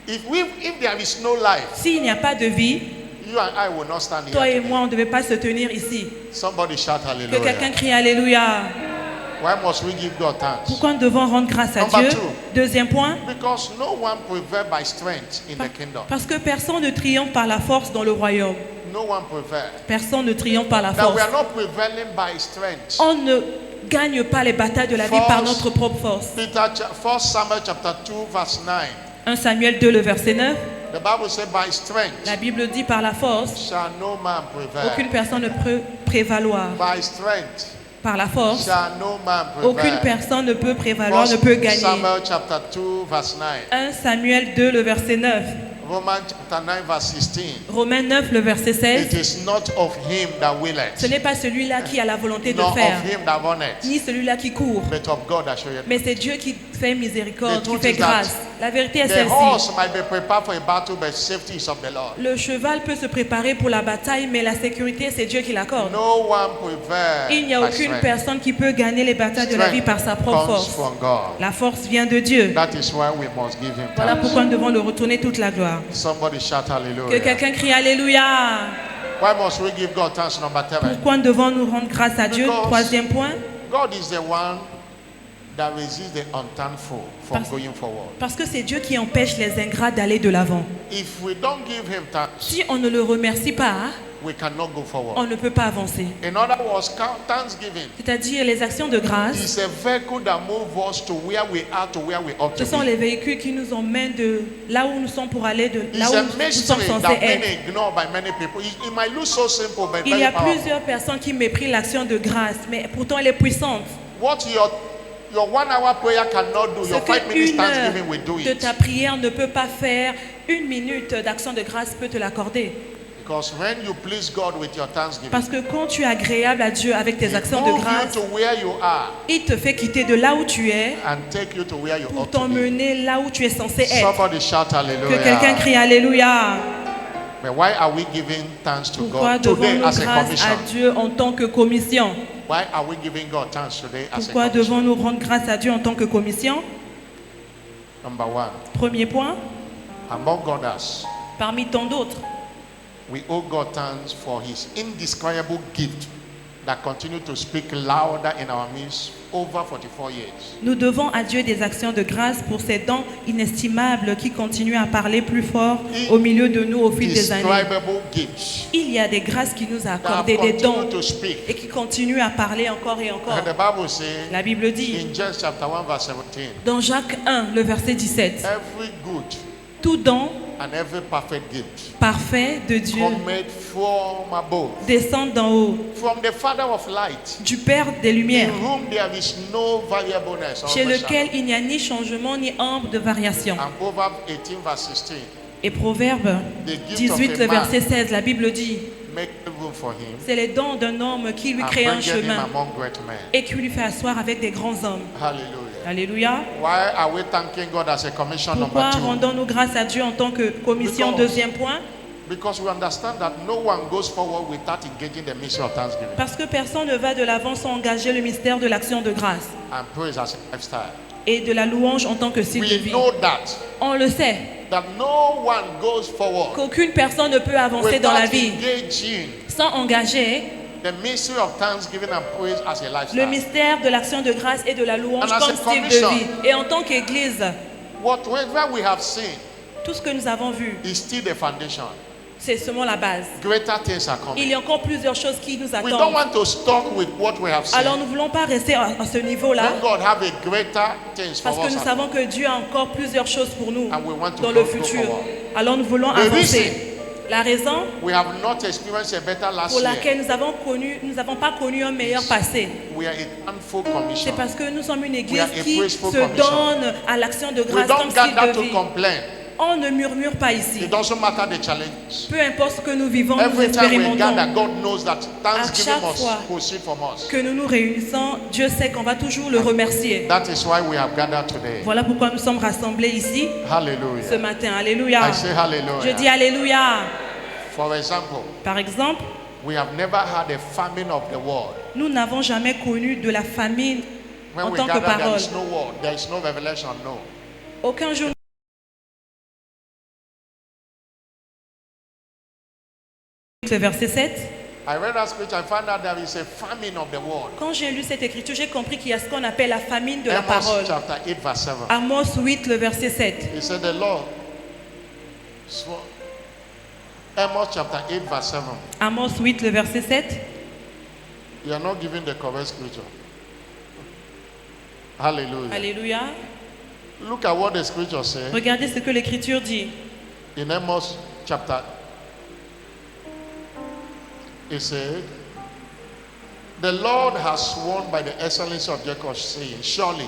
if there is no life, s'il n'y a pas de vie, you and I will not stand here. toi et today. moi, on ne devait pas se tenir ici. Somebody shout Que quelqu'un hallelujah. crie Alléluia. Why must we give God thanks? Pourquoi nous devons rendre grâce à Number Dieu? two. Deuxième point, Because no one prevails by strength in the kingdom. parce que personne ne triomphe par la force dans le royaume. No one prevails. Personne ne triomphe par la That we force. are not prevailing by strength. On ne gagne pas les batailles de la vie par notre propre force. 1 Samuel chapter 2 verse 9. 1 Samuel 2, le verset 9, The Bible says by strength la Bible dit par la force, shall no man aucune prevail. personne ne peut prévaloir. By strength Par la force, shall no man aucune prevail. personne ne peut prévaloir, ne peut 1 gagner. Samuel chapter 2 verse 9. 1 Samuel 2, le verset 9, Romans chapter 9 verse 16. Romains 9, le verset It 16, is not of him that ce willeth, n'est pas celui-là qui a la volonté de nor faire, of him that runneth, ni celui-là qui court, but of God that showeth. mais c'est Dieu qui fait miséricorde, The qui truth fait is that grâce. La vérité est The celle-ci. horse might be prepared for a battle, but safety is of the Lord. Le cheval peut se préparer pour la bataille, mais la sécurité, c'est Dieu qui l'accorde. No one prevails. Il n'y a by aucune strength. personne qui peut gagner les batailles de la vie par sa propre comes force. from God. La force vient de Dieu. That is why we must give him Voilà thanks. pourquoi nous devons le retourner toute la gloire. Somebody shout Que hallelujah. quelqu'un crie Alléluia. Why must we give God thanks? Number 7. Pourquoi nous devons nous rendre grâce à Dieu? Because- Troisième point, God is the one that resists the unthankful from Parce- going forward. parce que c'est Dieu qui empêche les ingrats d'aller de l'avant. If we don't give him thanks, Si on ne le remercie pas, we cannot go on forward. ne peut pas avancer. In other words, thanksgiving C'est-à-dire les actions de grâce, is a vehicle that moves us to where we are to where we ought ce to sont be. les véhicules qui nous emmènent de là où nous sommes pour aller, de là It's où a nous sommes mystery censés that être. many ignore by many people. It might look so simple, but Il y very a powerful. plusieurs personnes qui méprisent l'action de grâce, mais pourtant elle est puissante. What your 1 hour prayer cannot do, Ce your 5 que minutes une heure thanksgiving will do de it. ta prière ne peut pas faire, une minute d'action de grâce peut te l'accorder. Because when you please God with your thanksgiving, Parce que quand tu es agréable à Dieu avec tes He actions de moves grâce, you to where you are il te fait quitter de là où tu es and take you to where you pour ought to be. t'emmener là où tu es censé être. Somebody shout Que quelqu'un hallelujah. crie Alléluia. But why are we giving thanks to Pourquoi God today devons-nous as a grâce commission? à Dieu en tant que commission? Why are we giving God thanks today as a Pourquoi commission? devons-nous rendre grâce à Dieu en tant que commission? Number 1, Premier point, among others, parmi tant d'autres, we owe God thanks for His indescribable gift that continue to speak louder in our midst over 44 years. nous devons à Dieu des actions de grâce pour ces dons inestimables qui continuent à parler plus fort au milieu de nous au fil des années. Indescribable gifts Il y a des grâces qui nous a that have accordé, des dons, continued to speak. et qui continuent à parler encore et encore. And the Bible says La Bible dit, in James chapter 1 verse 17, dans Jacques 1, le verset 17, every good tout don and every perfect gift parfait de Dieu cometh from above, descend d'en haut, from the Father of light, du Père des in Lumières, whom there is no variableness or chez measure. lequel il n'y a ni changement ni ombre de variation. And Proverbs 18 verse 16, Et Proverbe the gift 18, of le a man verset 16, la Bible dit, make room for him c'est les dons d'un homme qui lui and crée un bringeth him chemin among great men. et qui lui fait asseoir avec des grands hommes. Hallelujah. Alléluia. Why are we thanking God as a commission Pourquoi number 2? rendons-nous grâce à Dieu en tant que commission? Because- Deuxième point, Because we understand that no one goes forward without engaging the mission of thanksgiving parce que personne ne va de l'avant sans engager le mystère de l'action de grâce and praise as a lifestyle. et de la louange en tant que style de We vie. know that On le sait, that no one goes forward qu'aucune personne ne peut avancer dans la without vie engaging sans engager the mystery of thanksgiving and praise as a le lifestyle. mystère de l'action de grâce et de la louange And as comme a style de commission. vie. Et en tant qu'Église, Whatever we have seen tout ce que nous avons vu, is still the foundation. c'est seulement la base. Greater things are Il coming. y a encore plusieurs choses qui nous We don't attendent. want to stop with what we have seen. Alors nous ne voulons pas rester à ce niveau-là When God have a greater things for parce que us nous savons que Dieu a encore plusieurs choses pour nous and we want to dans go le futur. forward. Alors nous voulons The avancer. reason La raison we have not experienced a better last pour year. laquelle nous n'avons pas connu un meilleur passé, We are a thankful commission. c'est parce que nous sommes une We église are a qui praiseful se commission. donne à l'action de We grâce comme don't style gather de to vie. complain. On ne murmure pas ici. It doesn't matter the challenges. Peu importe ce que nous vivons, nous Every time we expérimentons. gather, God knows that thanksgiving chaque must fois proceed from us. Que nous nous réunissons, Dieu sait qu'on va toujours le remercier. That is why we have gathered today. Voilà pourquoi nous sommes rassemblés ici ce Hallelujah. matin. Alléluia. I say Je hallelujah. dis Alléluia. For example, Par exemple, we have never had a famine of the world. nous n'avons jamais connu de la famine When en we tant que gather, there parole. is no word, there is no revelation, no. Aucun jour. Le verset 7. I read that scripture, I found out there is a famine of the word. Quand j'ai lu cette écriture, j'ai compris qu'il y a ce qu'on appelle la famine de la Amos parole. chapter 8 verse 7. Amos 8, le verset 7. He said the Lord. Amos chapter 8 verse 7. Amos 8, le verset 7. You are not giving the correct scripture. Hallelujah. Alléluia. Look at what the scripture says Regardez ce que l'écriture dit. in Amos chapter. It said, the Lord has sworn by the excellency of Jacob, saying, surely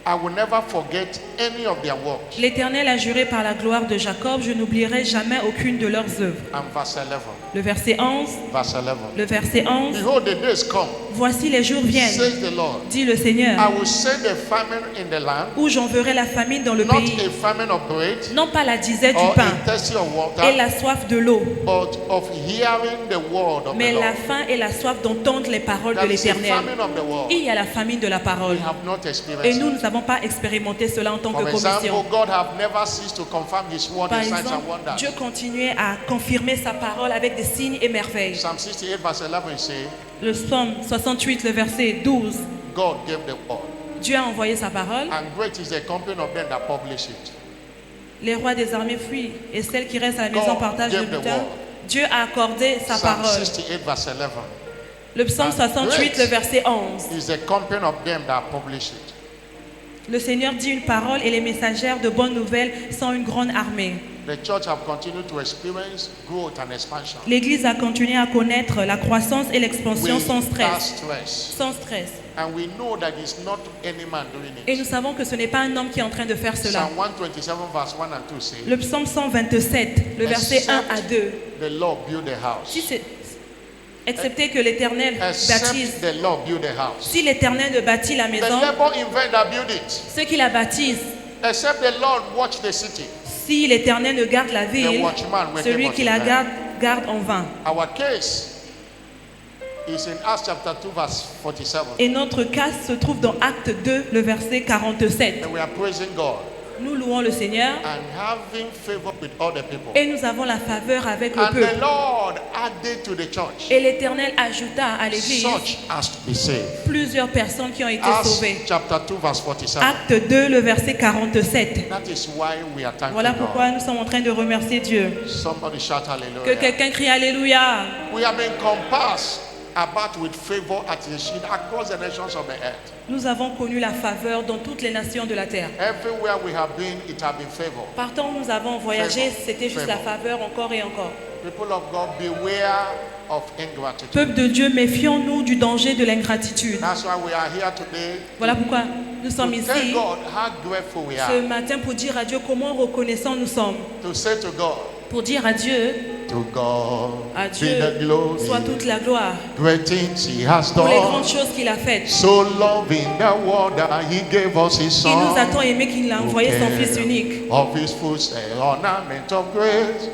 I will never forget any of their works. L'Éternel a juré par la gloire de Jacob, je n'oublierai jamais aucune de leurs œuvres. And verse 11. Le verset 11. Verse 11. Le verset 11. Behold, the days come, Voici les jours viennent, says the Lord. dit le Seigneur, I will send a famine in the land, où j'enverrai la famine dans le not pays, a famine of bread non pas la disette du or pain a thirsty of et water, la soif de l'eau, but of hearing the word of mais the la Lord. faim et la soif d'entendre les paroles de There is a l'Éternel. famine of the word. Il y a la famine de la parole. We have not Et experienced nous, it. nous n'avons pas expérimenté cela en tant que For example, commission. God have never ceased to confirm His word Par in signs exemple, and wonders. Dieu continuait à confirmer sa parole avec des signes et merveilles. Psalm 68 verse 11 say, Le psaume 68, le verset 12, God gave the word, Dieu a envoyé sa parole. and great is the company of them that publish it. Les rois des armées fuient et celles qui restent à la maison God partagent le gave the butin. word. Dieu a accordé sa Psalm parole. 68 verse 11 Le psaume 68, le verset 11. is the company of them that publish it. Le Seigneur dit une parole et les messagères de bonnes nouvelles sont une grande armée. The church have continued to experience growth and expansion L'Église a continué à connaître la croissance et l'expansion sans without stress. stress. Sans stress. And we know that it's not any man doing Et nous it. savons que ce n'est pas un homme qui est en train de faire cela. Psalm 127 verse 1 and 2 say, Le psaume 127, le verset 1 à 2. the Lord build a house. Si c'est- Excepté que l'Éternel bâtisse. Except the Lord build a house. Si l'Éternel ne bâtit la The maison, labor in vain that build it. ceux qui la bâtissent, Except the Lord watch the city. si l'Éternel ne garde la The ville, watchman waketh celui qui la in vain. garde en vain. Our case is in Acts chapter 2 verse 47. Et notre cas se trouve dans Acte 2, le verset 47. And we are praising God Nous louons le Seigneur and having favor with all the people. et nous avons la faveur avec le And the peuple. Lord added to the church Et l'Éternel ajouta à l'Église such as to be saved. plusieurs personnes qui ont été Acts sauvées. chapter 2 verse 47. Acte 2, le verset 47. That is why we are thankful Voilà God. pourquoi nous sommes en train de remercier Dieu. Somebody shout Que hallelujah. quelqu'un crie Alléluia. We have been compassed about with favor at the shield across the nations of the earth. Nous avons connu la faveur dans toutes les nations de la terre. Everywhere we have been, it has been favor. Partout où nous avons voyagé, Favor. c'était juste la faveur encore et encore. People of God, beware of ingratitude. Peuple de Dieu, méfions-nous du danger de l'ingratitude. That's why we are here today Voilà pourquoi nous sommes to tell ici God how grateful we ce are. matin pour dire à Dieu comment reconnaissants nous sommes. To say to God, Pour dire à Dieu, to God à be Dieu the glory. soit toute la gloire Great things He has pour les done. grandes choses qu'il a faites. So loving the world that He gave us His Il nous a Son. tant aimé qu'il a envoyé son Fils unique. Of His footsteps, ornament of grace,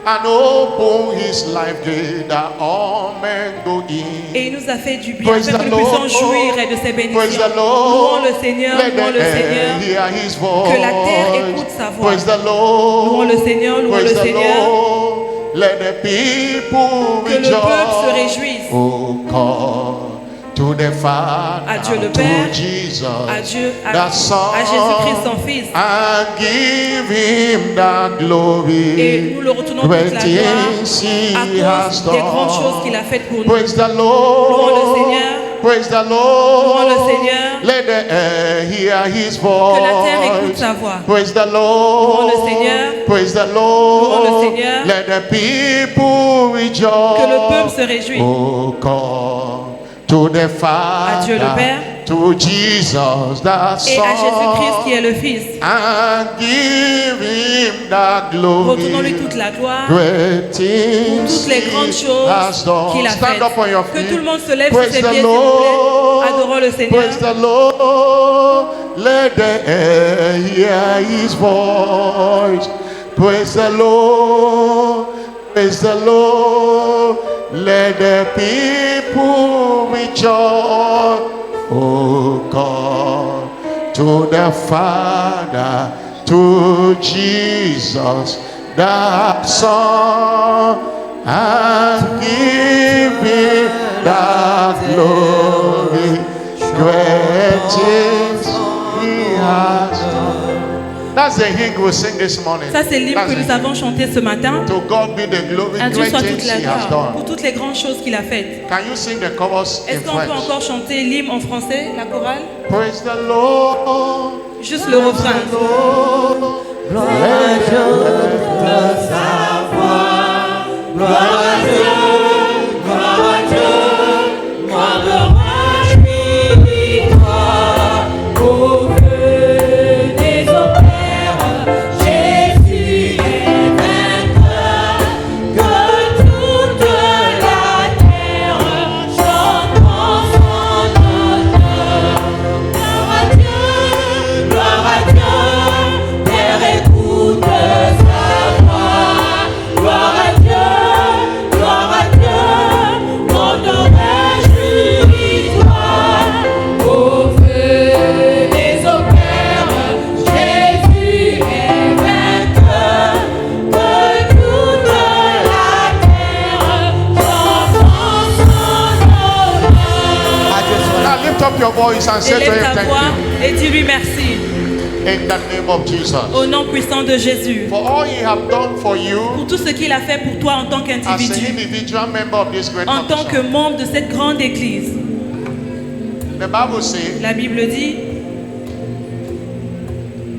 and open His life gate that all men go in. Et il nous a fait du bien, Praise afin the que nous puissions Lord. jouir et de ses Praise bénédictions. the Lord. Louons le Seigneur, Let louons the le earth Seigneur. hear His voice. Que la terre écoute sa voix. Praise the Lord. Louons le Seigneur, louons Praise le the Seigneur. Lord. Let the people Que le rejoice. peuple se réjouisse. Oh God, to the Father, À Dieu le to Père, Jesus, à Dieu, the Son, à Jésus-Christ son Fils. and give Him the glory. Et nous le retournons toute Great la things gloire He à has cause des grandes choses done. qu'il a faites pour nous. Praise the Louons le Seigneur. Lord. Praise the Lord. Louons le Seigneur. Let the air hear His voice. Que la terre écoute sa voix. Praise the Lord. Louons le Seigneur. Praise the Lord. Louons le Seigneur. Let the people rejoice. Que le peuple se réjouisse. Oh God, to the Father, Dieu le Père. to Jesus the Et à Jésus-Christ Son, qui est le Fils. and give Him the glory. Retournons-lui toute la gloire Great pour things toutes les grandes He choses has done. qu'il a Stand up on your faites. Que feet. tout le monde se lève sur Praise ses the pieds, s'il vous Lord. plaît. Adorons le Seigneur. Praise the Lord. Let the air hear His voice. Praise the Lord. Praise the Lord. Let the people rejoice. Oh God, to the Father, to Jesus, the Son, and give him the glory. Great things he has done. That's the hymn we sing this morning. Ça, c'est l'hymne That's que the nous avons chanté ce matin. To God be the glory, À Dieu great soit toute things la he has gloire pour done. toutes les grandes choses qu'il a faites. Can you sing the chorus in Est-ce qu'on peut French? encore chanter l'hymne en français, la chorale? Praise the Lord. Juste le refrain. Your voice and say to Élève him, ta thank voix you. et dis-lui merci. In the name of Jesus. Au nom puissant de Jésus. For all he have done for you Pour tout ce qu'il a fait pour toi en tant as an qu'individu. individual member of this great En tant que commission. membre de cette grande église. The Bible says La Bible dit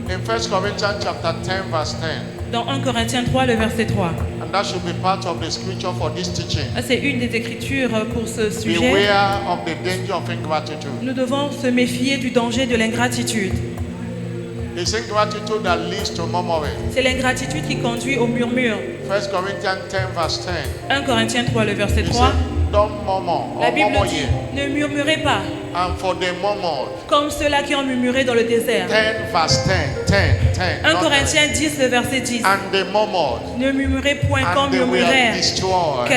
in 1 Corinthians chapter 10 verse 10, dans 1 Corinthiens 3, le verset 3. and that should be part of the scripture for this teaching. C'est une des écritures pour ce sujet. Beware of the danger of ingratitude. Nous devons se méfier du danger de l'ingratitude. It's ingratitude that leads to murmuring. C'est l'ingratitude qui conduit au murmure. 1 Corinthians 10 verse 10. 1 Corinthiens 3, le verset He 3. said, don't murmur La or Bible murmur dit, ye. ne murmurez pas, And for the murmured, comme ceux-là qui ont murmuré dans le désert. 10 verse 10, 10. 1 not Corinthiens 10, le verset 10. 10. And they murmured, Ne murmurez point and comme they were murmurèrent destroyed.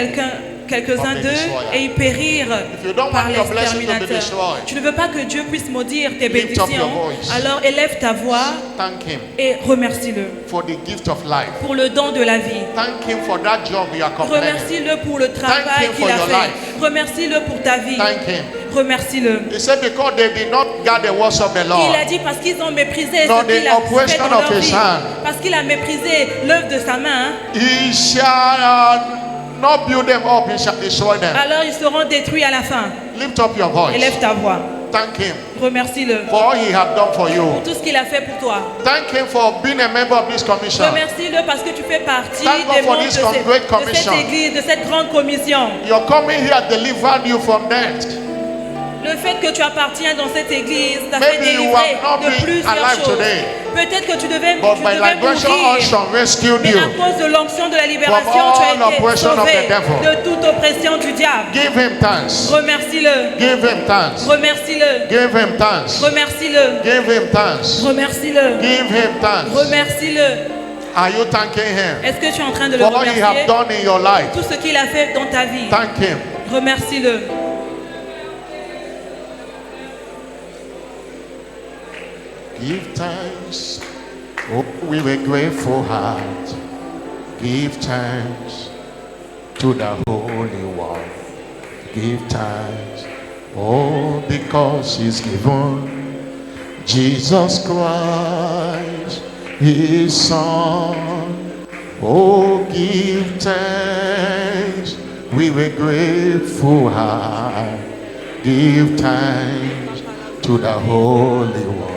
quelques-uns d'eux et ils périrent If you don't par want your blessing to be l'exterminateur. destroyed, Tu ne veux pas que Dieu puisse maudire tes lift up your bénédictions. voice. Alors élève ta voix Thank him et remercie-le for the gift of life. pour le don de la vie. Thank him for that job you are complaining. Remercie-le pour le travail him qu'il for a your fait. life. Remercie-le pour ta vie. Thank him. Remercie-le. He said because they did not guard the words of the Lord. Il a dit parce qu'ils ont méprisé Nor ce qu'il the a fait operation dans of leur his vie. hand. Parce qu'il a méprisé l'œuvre de sa main. He shall not build them up, he shall destroy them. Alors ils seront détruits à la fin. Lift up your voice. Élève ta voix. Thank him Remercie-le for all he had done for you. pour tout ce qu'il a fait pour toi. Thank him for being a member of this commission. Remercie-le parce que tu fais partie Thank God des for membres this de great cette commission. église, de cette grande commission. Your coming here delivered you from death. Le fait que tu appartiens dans cette église t'a fait Maybe you délivrer have not de been plusieurs alive choses. today. Peut-être que tu devais But by liberation mourir. unction rescued Mais you. à cause de l'onction de la libération, From tu all as été oppression of sauvé the devil. de toute oppression du diable. Give him thanks. Remercie-le. Give him thanks. Remercie-le. Give him thanks. Remercie-le. Give him thanks. Remercie-le. Give him thanks. Remercie-le. Are you thanking him Est-ce que tu es en train de le for all he have remercier? done in your life? Tout ce qu'il a fait dans ta vie. Thank him. Remercie-le. Give thanks. Oh, with a grateful heart. Give thanks to the Holy One. Give thanks. Oh, because He's given Jesus Christ, His Son. Oh, give thanks with a grateful heart. Give thanks to the Holy One.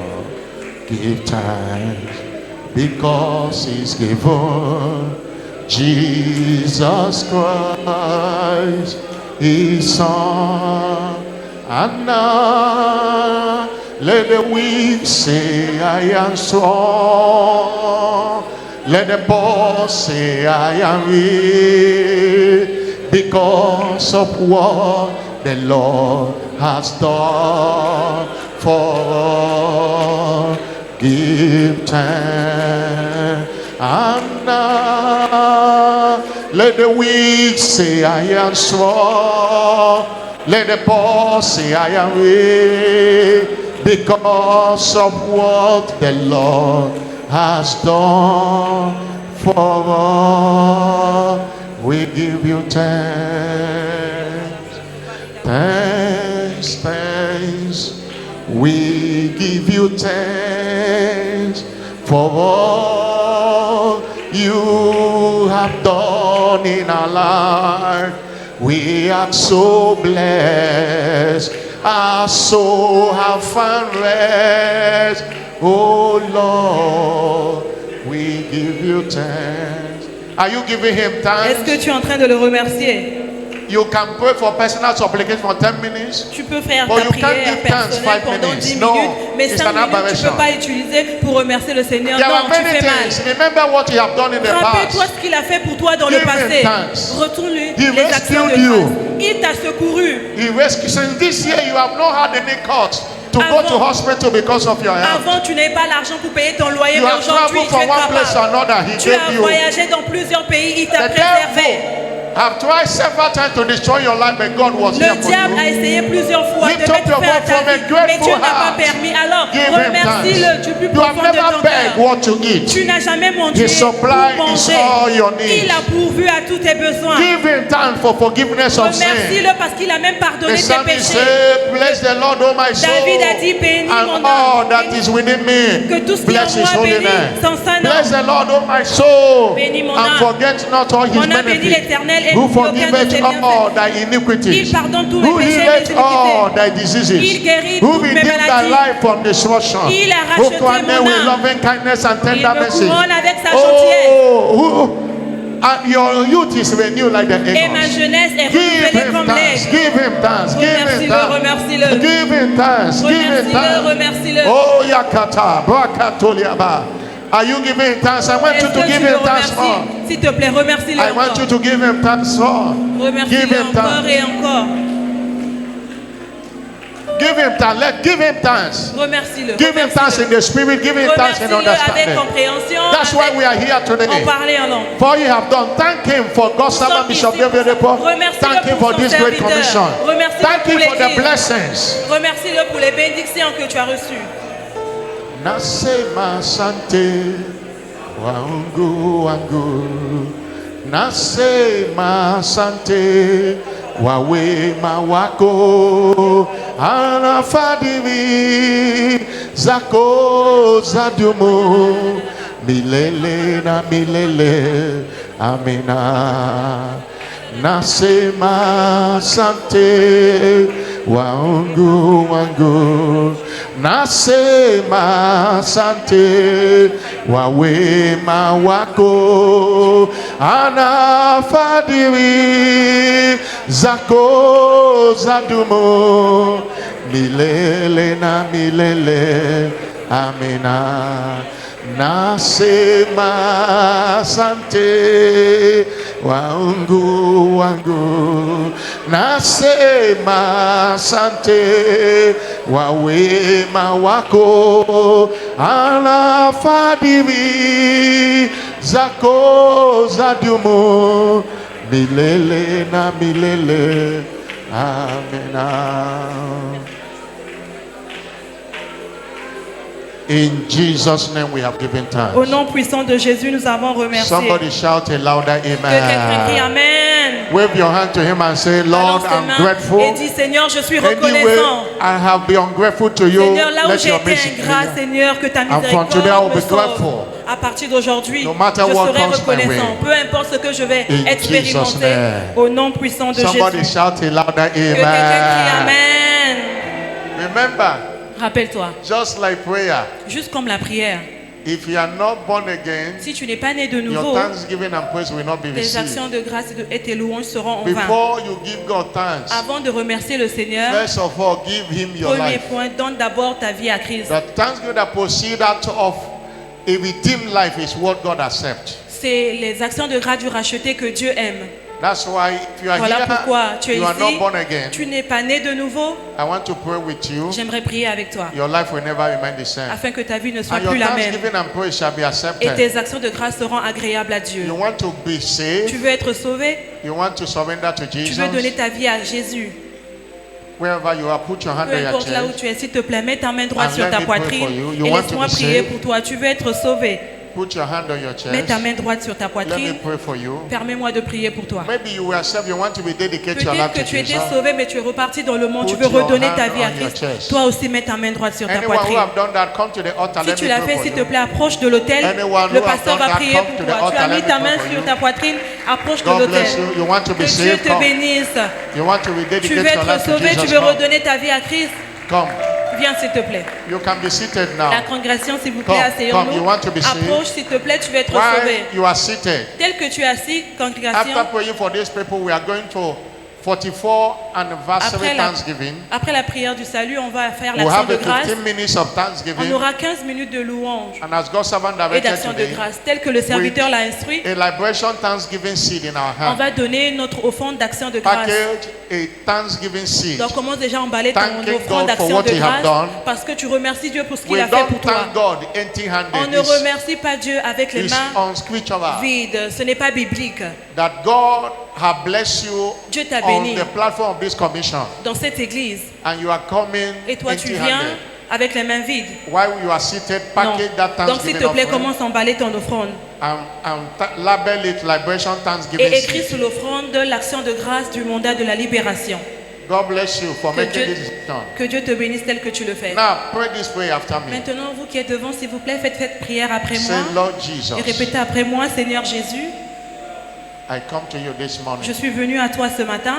Give thanks because He's given Jesus Christ, His Son. And now let the weak say, I am strong. Let the poor say, I am rich, because of what the Lord has done for us. Give thanks. And now let the weak say, I am strong. Let the poor say, I am rich, because of what the Lord has done for us. We give you thanks, thanks. We give you thanks for all you have done in our life. We are so blessed. Our soul have found rest. Oh Lord, we give you thanks. Are you giving him thanks? Est-ce que tu es en train de le remercier? You can pray for personal supplication for 10 minutes. Tu peux faire But ta you can't prière give thanks personnelle 5 pendant minutes. 10 No, minutes, mais it's 5 an minutes tu ne aberration. peux pas utiliser pour remercier le Seigneur. There Non, are tu many fais mal. things. Remember what you have done in the Rappelle-toi past. ce qu'il a fait pour toi dans Give le him passé. thanks. Retourne-lui He les actions de rescued you. grâce. Il t'a secouru. He rescued. Since this year, you have not had any cost to go to hospital because of your health. Avant, tu n'avais pas l'argent pour payer ton loyer, You mais have aujourd'hui, traveled tu es from one place to capable. another. He Tu as gave you. voyagé dans plusieurs pays, il t'a The préservé. devil have tried several times to destroy your life, but God was here Le for diable a you. essayé plusieurs fois Lift de up mettre your fin à voice ta from a vie, mais grateful Dieu n'a pas heart. permis. Alors, Give him remercie-le du plus thanks. You have profond de never ton begged cœur. what to eat. Tu n'as jamais mendié He supplies pour his manger. all your needs. Il a pourvu à tous tes besoins. Give him thanks for forgiveness of sin. Remercie-le parce qu'il a même pardonné The tes psalmist péchés. said, bless the Lord, O my soul, David a dit, bénis mon and all âme. that is within me. Que tout ce qui est en Bless his moi holy bénisse name. son saint nom. Bless the Lord, O my soul, Bénis mon and âme. forget not all his Mon âme bénit benefits. l'Éternel et Who n'oublie aucun de forgiveth ses bienfaits. all thy iniquities. Il pardonne tous Who mes péchés et healeth mes all iniquités. thy diseases. Il guérit Who toutes mes redeemed thy maladies. life from destruction. Il a Who racheté crowned mon with âme. loving kindness and Il tender me mercy. couronne avec sa gentillesse. Oh, and your youth is renewed like the Et ma eagles. jeunesse est Give renouvelée him comme thanks, l'aigle. give him thanks, give him Remercie-le, thanks. remercie-le. Give him thanks, give him Remercie-le, thanks. remercie-le. Oh, Yakata, Brakatoliaba. Are you giving him thanks? I want Est-ce you to que give tu le him thanks more. remercies? S'il te plaît, remercie-le I want you encore. to give him thanks more. Give Remercie-le him encore thanks. et encore. Give him thanks. Give him thanks. Remercie-le. Give him thanks in the spirit. Give him thanks in Remercie-le avec understanding. compréhension. That's why we are here En today. parler en langue. For you have done. Thank him for God's servant Bishop David Repo. Thank him for this great commission. Thank him for the blessings. Remercie-le pour les bénédictions que tu as reçues. Nasema asante wangu wangu, nasema asante wa wema wako, anafadhili zako zadumu milele na milele. Amina. Nasema asante wangu wangu, nasema asante wa wema wako, anafadhili zako zadumu milele na milele. Amina. Nasema asante wangu wangu, nasema asante wa wema wako, anafadhili zako zadumu milele na milele. Amina. In Jesus' name we have given thanks. Au nom puissant de Jésus, nous avons remercié. Somebody shout a louder Que quelqu'un crie amen. Amen. Wave your hand to him and say, Lord, Balance tes I'm mains grateful. et dis, Seigneur, je suis Anyway, reconnaissant. I have been ungrateful to you. Seigneur, là où Let j'ai your été mercy ingrat, clear. Seigneur, que ta from miséricorde today I will me be sauve. grateful. À partir d'aujourd'hui, No matter je what serai comes my reconnaissant. way. Peu importe ce que je vais In Jesus' expérimenter. name. Au nom puissant de Somebody Jésus. shout a louder Que quelqu'un crie amen. Amen. Remember, Rappelle-toi, just like prayer, juste comme la prière, if you are not born again, si tu n'es pas né de your nouveau, thanksgiving and praise will not be tes actions received. de grâce et tes louanges seront en vain. Before you give God thanks, Avant de remercier le Seigneur, first of all, give him your premier life. point, donne d'abord ta vie à Christ. The thanksgiving that proceed out of a redeemed life is what God accepts. C'est les actions de grâce du racheté que Dieu aime. That's why if you are Voilà pourquoi tu es here, you are not ici, born again. tu n'es pas né de nouveau. I want to pray with you. J'aimerais prier avec toi, Your life will never remain the same. afin que ta vie ne soit And your plus la même. thanksgiving and praise shall be Et accepted. tes actions de grâce seront agréables à Dieu. You want to be saved. Tu veux être sauvé? You want to surrender to Tu veux donner Jesus. ta vie à Jésus? Wherever you are, put your hand Peu on your importe là où chest. tu es, s'il te plaît, mets ta main droite And sur let ta me pray poitrine for you. You et want to laisse-moi be prier saved? pour toi. Tu veux être sauvé? Put your hand on your Mets chest. ta main droite sur ta Let me poitrine. pray for you. Permets-moi de prier pour toi. Maybe you were saved, you want to be dedicated your Peut-être life que to tu étais Jesus. sauvé, mais tu es reparti dans le monde. Tu Put veux your redonner hand ta vie à on your Christ. chest. Toi aussi, mets ta main droite sur ta Anyone who poitrine. have done that, come to the altar. Si Let tu me l'as pray fait, for s'il te you. plaît, approche de l'autel. Anyone Le who has pasteur done va that, prier come pour to the toi. Tu altar. as mis Let me ta pray main for sur you. ta poitrine. Approche de God l'autel. bless you. You want to be Que Dieu saved? te Come. bénisse. You want to Tu veux rededicate your être life to sauvé, tu Jesus? veux Come. redonner ta vie à Christ. Come. Viens, s'il te plaît. You can be seated now. La congrégation, s'il vous plaît, Come, asseyons-nous. come. You want to be saved? Approche, s'il te plaît, tu veux être While sauvé. you are seated, Tel que tu es assis, congrégation, after praying for these people, we are going to 44 anniversary Thanksgiving. après la prière du salut, on va faire We'll l'action have de a grâce. 15 minutes of On Thanksgiving. aura 15 minutes de louange And as God's servant et directed d'action de today, grâce. Tel que le serviteur l'a instruit, a liberation Thanksgiving seed in our on hand. va donner notre offrande d'action de grâce. Package a Thanksgiving seed. Donc commence déjà à emballer ton Thanking offrande God for d'action what de he have grâce done. parce que tu remercies Dieu pour ce qu'il We a fait pour don't toi. thank God On empty-handed. ne remercie pas Dieu avec les It's mains unscriptural. vides. Ce n'est pas biblique. That God have blessed you Dieu t'a on béni the platform of this commission, dans cette église. and you are coming Et toi, tu viens empty-handed. avec les mains vides. While you are seated, Non. package that Donc s'il Thanksgiving te plaît, offering commence à emballer ton offrande. label it Liberation Thanksgiving Et écris seed. sous l'offrande l'action de grâce du mandat de la libération. God bless you for Que making Dieu, this done. que Dieu te bénisse tel que tu le fais. Now pray this prayer after me. Maintenant, vous qui êtes devant, s'il vous plaît, faites cette prière après Say, moi. Lord Et Jesus, répétez après moi, Seigneur Jésus, I come to you this morning. je suis venu à toi ce matin.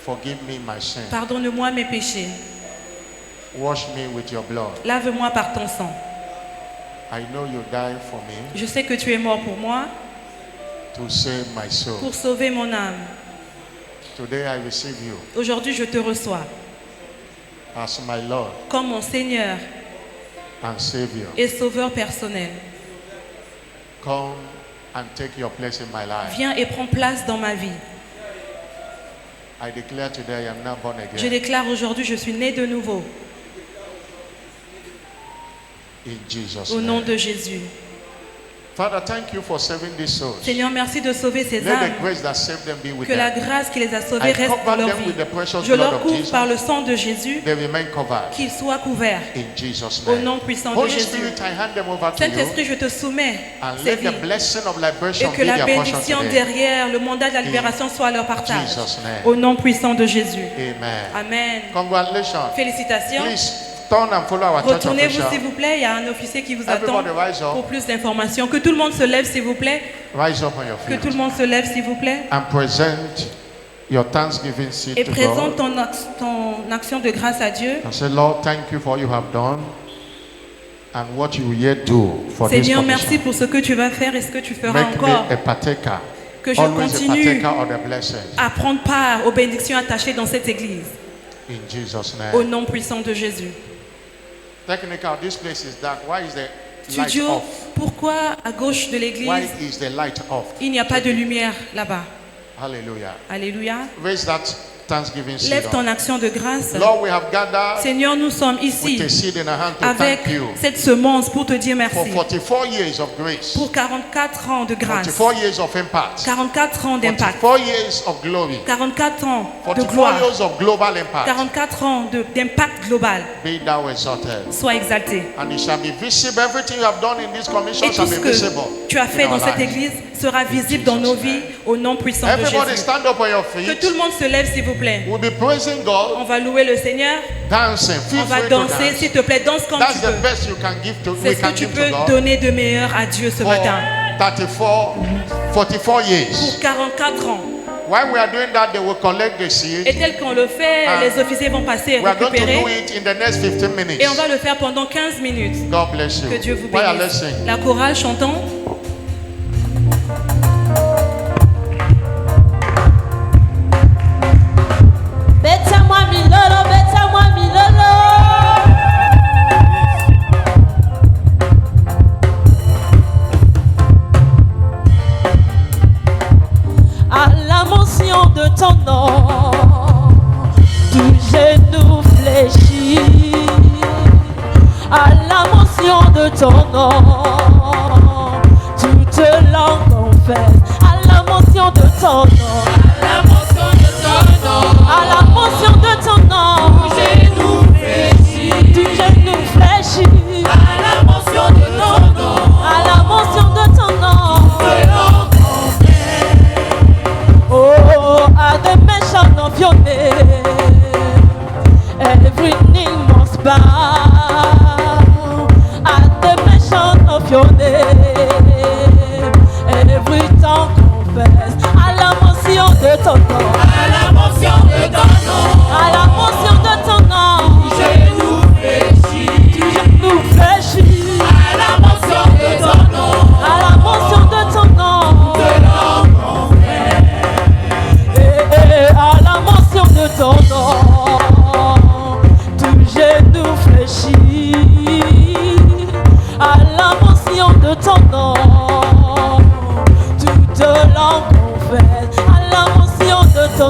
Forgive me my sin. Pardonne-moi mes péchés. Wash me with your blood. Lave-moi par ton sang. I know you died for me Je sais que tu es mort pour moi, to save my soul. pour sauver mon âme. Today I receive you Aujourd'hui, je te reçois as my Lord comme mon Seigneur and Savior. et Sauveur personnel. Come and take your place in my life. Viens et prends place dans ma vie. I declare today I am now born Je again. déclare aujourd'hui, je suis né de nouveau. In Jesus' Au nom name. de Jésus. Father, thank you for saving these souls. Seigneur, merci de sauver ces Let âmes. the grace that saved them be with Que la them. grâce qui les a sauvés I reste cover dans leur them vie. with the precious Je blood leur of couvre Jesus. par le sang de Jésus, They remain covered. qu'ils soient couverts. In Jesus' Au name. nom puissant de Holy Jésus. Spirit, I hand them over to you. Saint-Esprit, je te soumets And ces let vies. the blessing of Et liberation que be la their portion bénédiction today. derrière le mandat de la libération soit leur partage. Jesus' name. Au nom puissant de Jésus. Amen. Amen. Congratulations. Félicitations. Please turn and follow our church Retournez-vous s'il official. vous plaît. Il y a un officier qui vous attend Everybody rise pour up. plus d'informations. Que tout le monde se lève s'il vous plaît. Rise up on your Que tout feet le monde se lève s'il vous plaît. and present your thanksgiving seed Et to présente God. ton action de grâce à Dieu. And say, Lord, thank you for what you have done and what you will yet do for this Seigneur, merci commission. pour ce que tu vas faire et ce que tu feras Make encore. me a partaker. Que je Always a continue partaker of the blessings. à prendre part aux bénédictions attachées dans cette église. In Jesus' Au name. nom puissant de Jésus. Technical, this place is dark. Why is the light Studio, off? pourquoi à gauche de Why l'église, is the light off? il n'y a pas de lumière là-bas? Hallelujah. Alléluia. Raise that thanksgiving seed Lève up. ton action de grâce. Lord, we have gathered Seigneur, nous sommes with ici a seed in our hand to avec thank you cette semence pour te dire for merci. 44 years of grace, Pour 44 ans de grâce, 44 years of impact, 44 ans d'impact, 44 years of glory, 44 ans de 44 gloire, years of global impact. 44 ans d'impact global. Be thou exalted. Sois exalté. And it shall be visible. Everything you have done in this commission Et shall tout be ce que visible. tu as fait in dans our cette lives. église sera visible dans nos vies au nom puissant de Everybody Jésus. stand up on your Que feet. tout le monde se lève s'il vous plaît. We'll be praising God, On va louer le Seigneur. dancing. Feel On va free to danser. dance. S'il te plaît, danse comme That's tu the peux. best you can give to. C'est We ce can que tu give peux to God donner de meilleur à Dieu ce for matin. 44 years. Pour 44 ans. While we are doing that, they will collect the Et seed. tel qu'on le fait, Ah. les officiers vont passer et We are going to do récupérer. it in the next 15 minutes. Et on va le faire pendant 15 minutes. God bless you. Que Dieu vous Why are bénisse. let's sing? La chorale, chantons. Bêta-moi milolo, bêta-moi milolo. À la mention de ton nom, tout genou fléchit. À la mention de ton nom, toute langue confesse. À la mention de ton nom, à la mention de ton nom, à la mention de ton nom, tout genou fléchit. À la mention de ton nom, à Every knee must bow at the mention of your name. Every tongue confess à la mention de ton nom. À la mention de ton nom, À la mention de ton nom. genou fléchit. Tout genou fléchit. À la mention de ton nom, À la mention de ton nom. de l'homme À la mention de ton nom, tout genou fléchit. À la mention de ton nom, toute langue confesse. À la mention de ton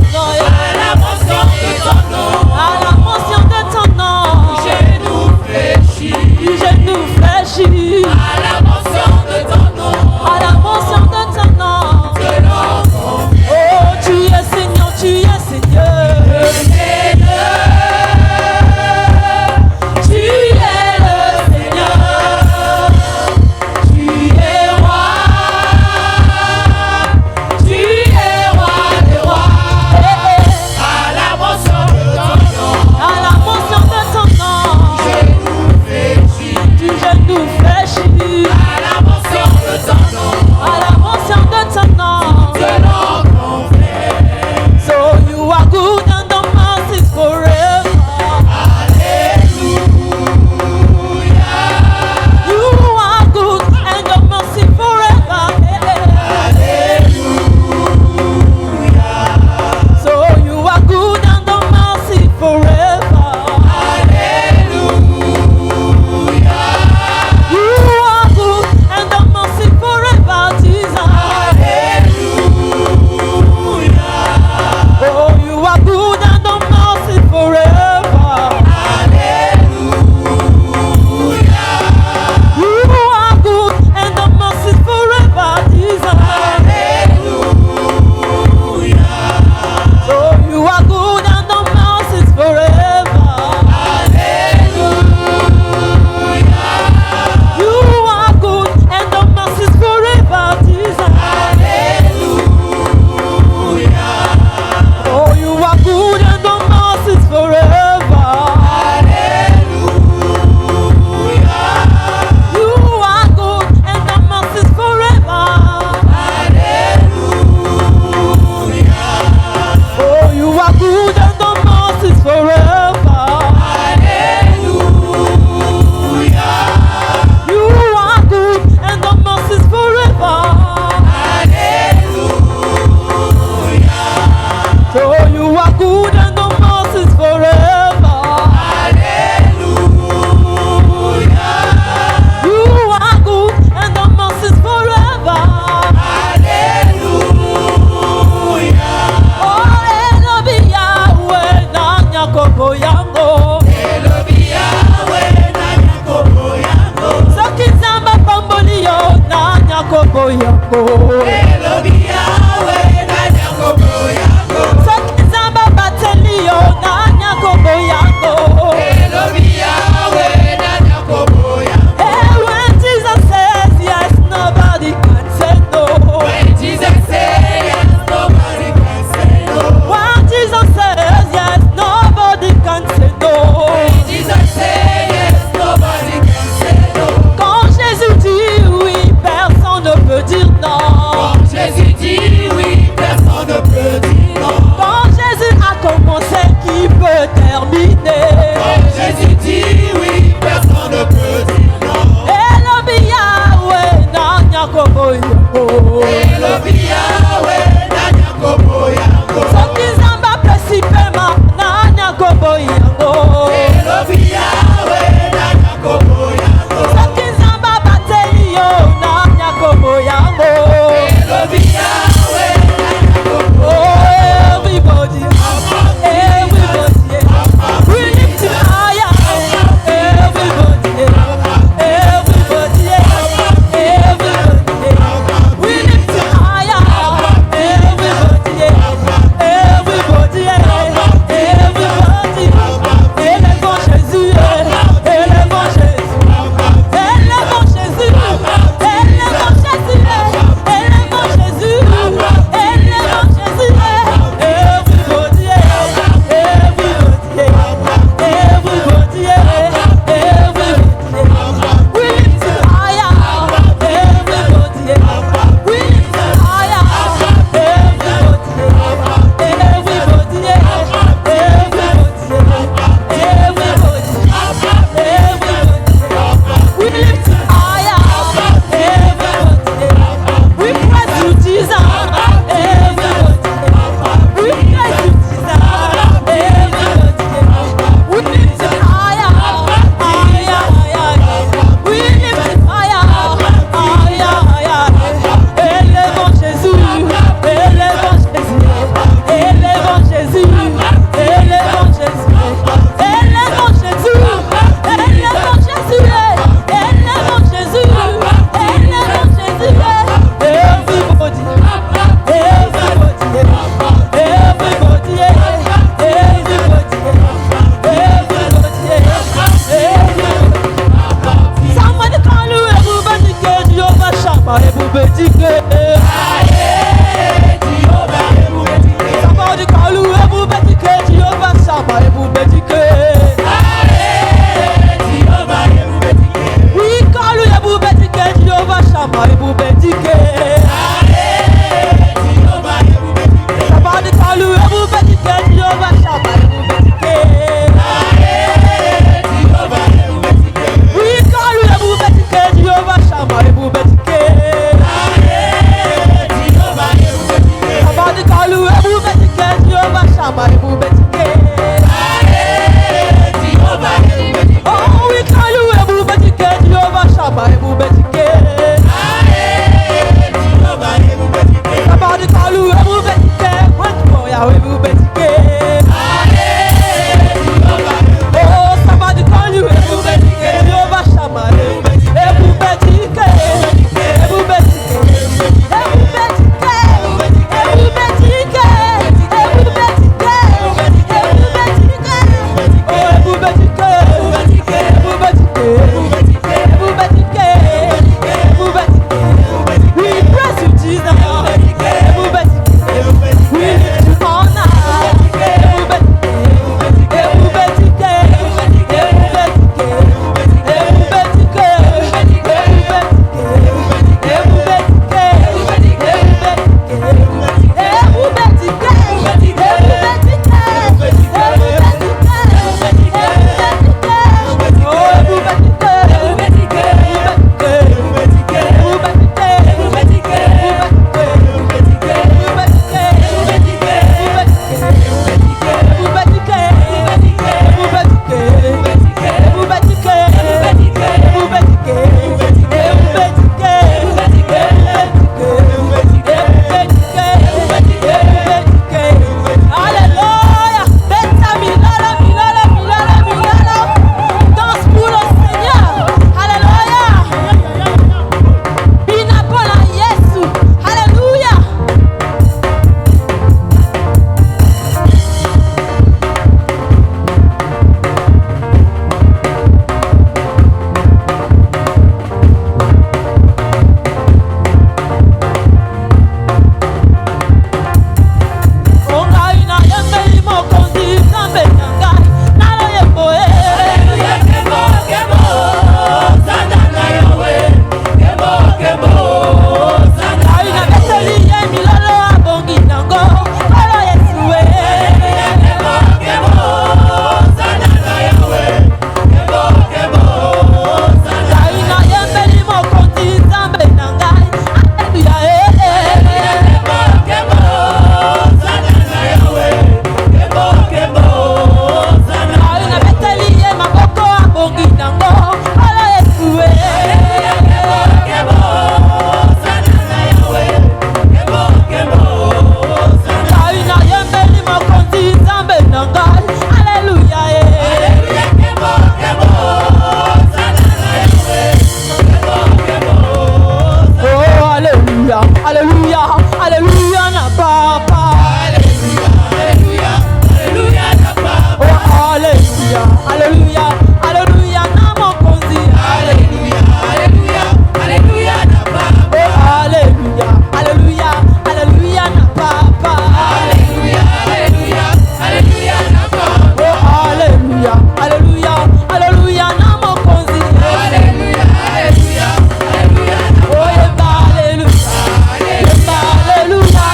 Alléluia, Alléluia, Namokosi. Alléluia, Alléluia, Alléluia, na Papa. Alléluia, Alléluia, Alléluia, na Papa. Alléluia, Alléluia, Alléluia, na Papa. Alléluia, Alléluia, Alléluia, Namokosi. Alléluia, Alléluia, Alléluia, na Papa. Oh, Yemba, Alléluia, Yemba, Alléluia,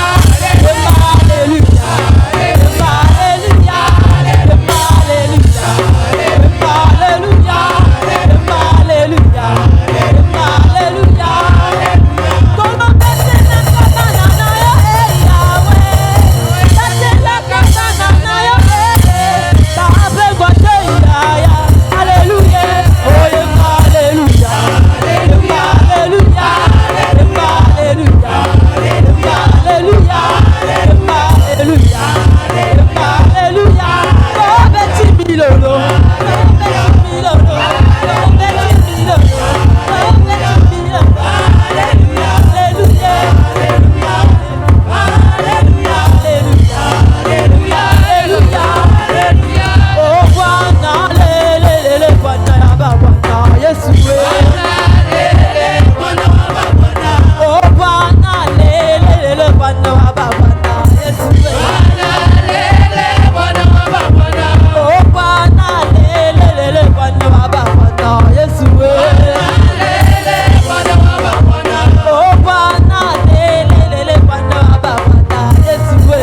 Yemba, Alléluia, Yemba, Alléluia, Yemba, Alléluia, Yemba, Alléluia, Yemba, Alléluia, Yemba, Alléluia. Como bete na katana na yo, Yahweh. Bete na katana na yo, Tabe gwate ya. Alléluia, oh Yemba, Alléluia, Yemba, Alléluia, Yemba, Alléluia, Yemba, Alléluia, Yemba, Alléluia, Yemba, Alléluia. Oh beti milolo, oh beti milolo, oh beti milolo, oh beti milolo. Alléluia, Alléluia, Alléluia, Alléluia, Alléluia, Alléluia, Alléluia. Oh Bwana, le Bwana ya Bwana, Yesu we. Oh Bwana, le Bwana ya Bwana, Yesu we. Oh Bwana, le Bwana ya Bwana, Yesu we. Oh Bwana, le Bwana ya Bwana, Yesu we.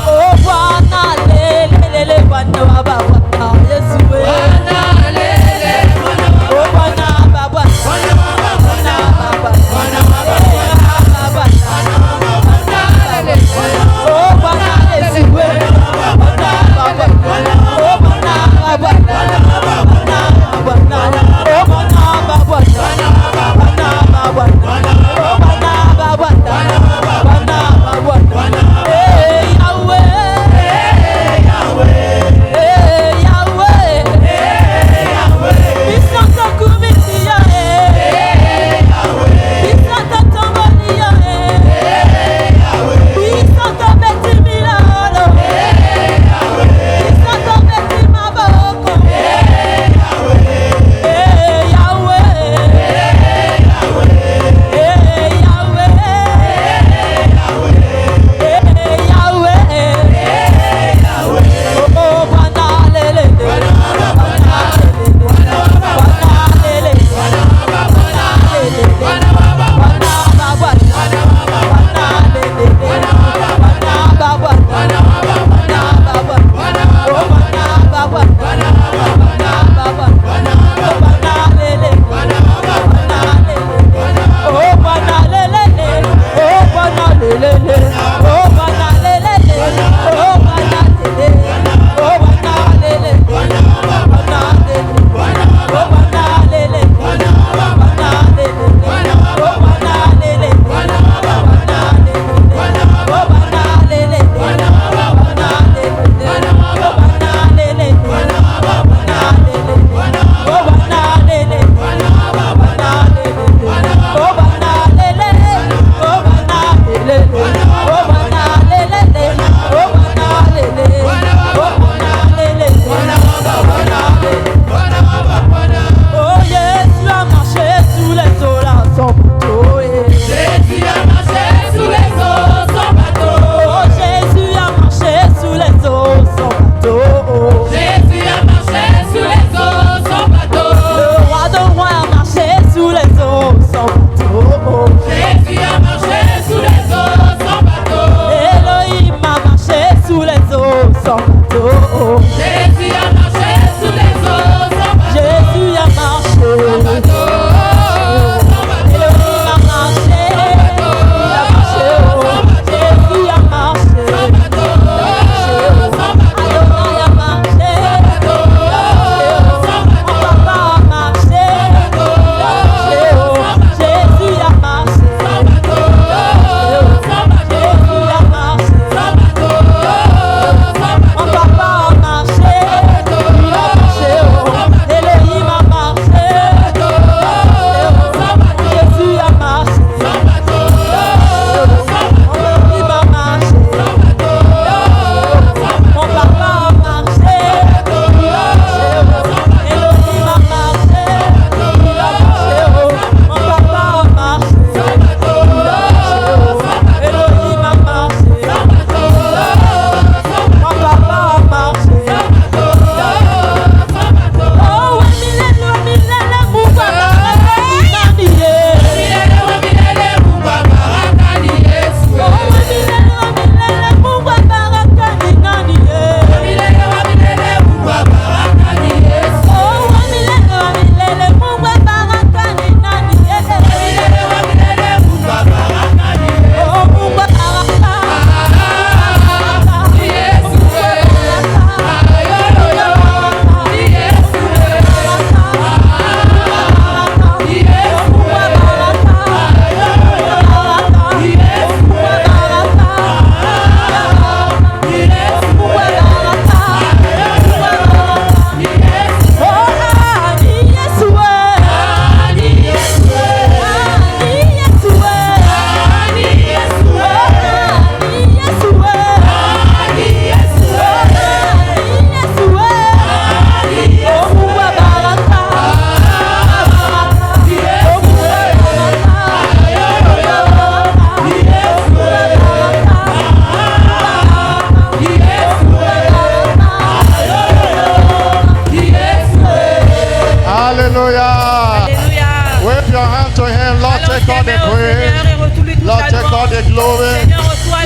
Oh Bwana, le Bwana ya Bwana, Yesu we. Oh Bwana Baba, Bwana Baba, Bwana Baba, oh Bwana Yesu we. Bwana Baba, oh Bwana Baba, Bwana Bwana, oh Bwana Baba, Bwana Baba, oh Bwana Baba, Bwana Baba, hey Yahweh, hey Yahweh, Bisanta kumitia, Bisanta tomonia, Bisanta beti milano, Bisanta beti maboko, hey Yahweh, hey Yahweh, oh Bwana lele, Bwana lele, Bwana lele, Bwana Baba, Bwana lele, Bwana Baba, Bwana Baba, oh Bwana Baba, Bwana Baba, oh Bwana lele, Bwana lele, oh Bwana lele, oh Bwana lele, oh Bwana lele, oh Bwana lele, oh Bwana lele, Bwana lele, oh Bwana lele, Bwana lele, oh Bwana lele, Bwana lele, oh Jésus a marché sous les eaux là sans bateau. Jésus a marché sous les eaux sans bateau. Oh Jésus a marché sous les eaux sans bateau. Jésus a marché sous les eaux sans bateau. Le roi de rois a marché sous les eaux sans bateau. Jésus a marché sous les eaux sans bateau. Elohim a marché sous les eaux sans bateau. Jésus a marché sous les eaux sans bateau. Jésus a marché. Bateau, sans bateau. Elohim a marché. Il a marché. Jésus a marché. Adonai a marché. Mon papa a marché. Jésus a marché. Jésus a marché. Mon papa a marché.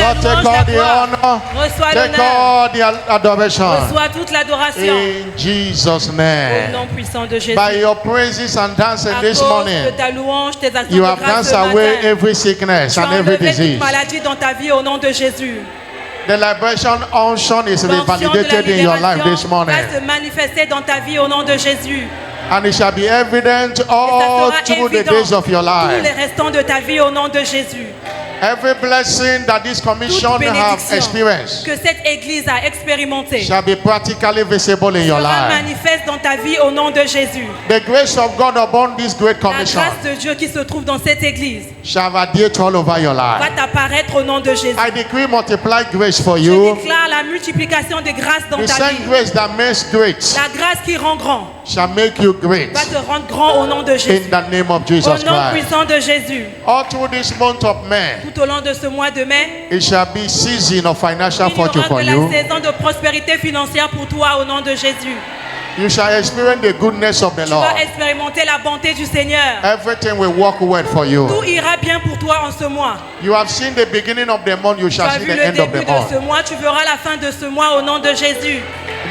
Lord, take louange, all la the gloire. honor. Reçois Take l'honneur. all the adoration. Reçois toute l'adoration. In Jesus' Au name. nom puissant de Jésus. By your praises and dancing À this cause morning, de ta louange, tes actions you de have grâce danced ce away matin, every sickness tu as and every enlevé toute disease. maladie dans ta vie au nom de Jésus. The liberation unction is L'onction de la revalidated in your life this libération morning. va se manifester dans ta vie au nom de Jésus. And it shall be evident Et ça all sera through the évident days of your tous les life. restants de ta vie au nom de Jésus. Every blessing that this commission Toute have bénédiction experienced que cette église a expérimentée shall be practically visible in your sera life. manifeste dans ta vie au nom de Jésus. The grace of God upon this great La commission grâce de Dieu qui se trouve dans cette église shall radiate all over your va life. t'apparaître au nom de Jésus. I decree multiplied grace for Je you. déclare la multiplication des grâces dans The ta same vie. grace that makes great La grâce qui rend grand shall make you great va te rendre grand au nom de Jésus. in the name of Jesus Au nom Christ. puissant de Jésus. All through this month of May, Tout au long de ce mois de mai, it shall be season of financial il y aura fortune for que la you. saison de prospérité financière pour toi au nom de Jésus. You shall experience the goodness of the Tu Lord. vas expérimenter la bonté du Seigneur. Everything will work well for you. Tout ira bien pour toi en ce mois. You have seen the beginning of the month, you Tu shall as see vu the le end of début the de month. ce mois, tu verras la fin de ce mois au nom de Jésus.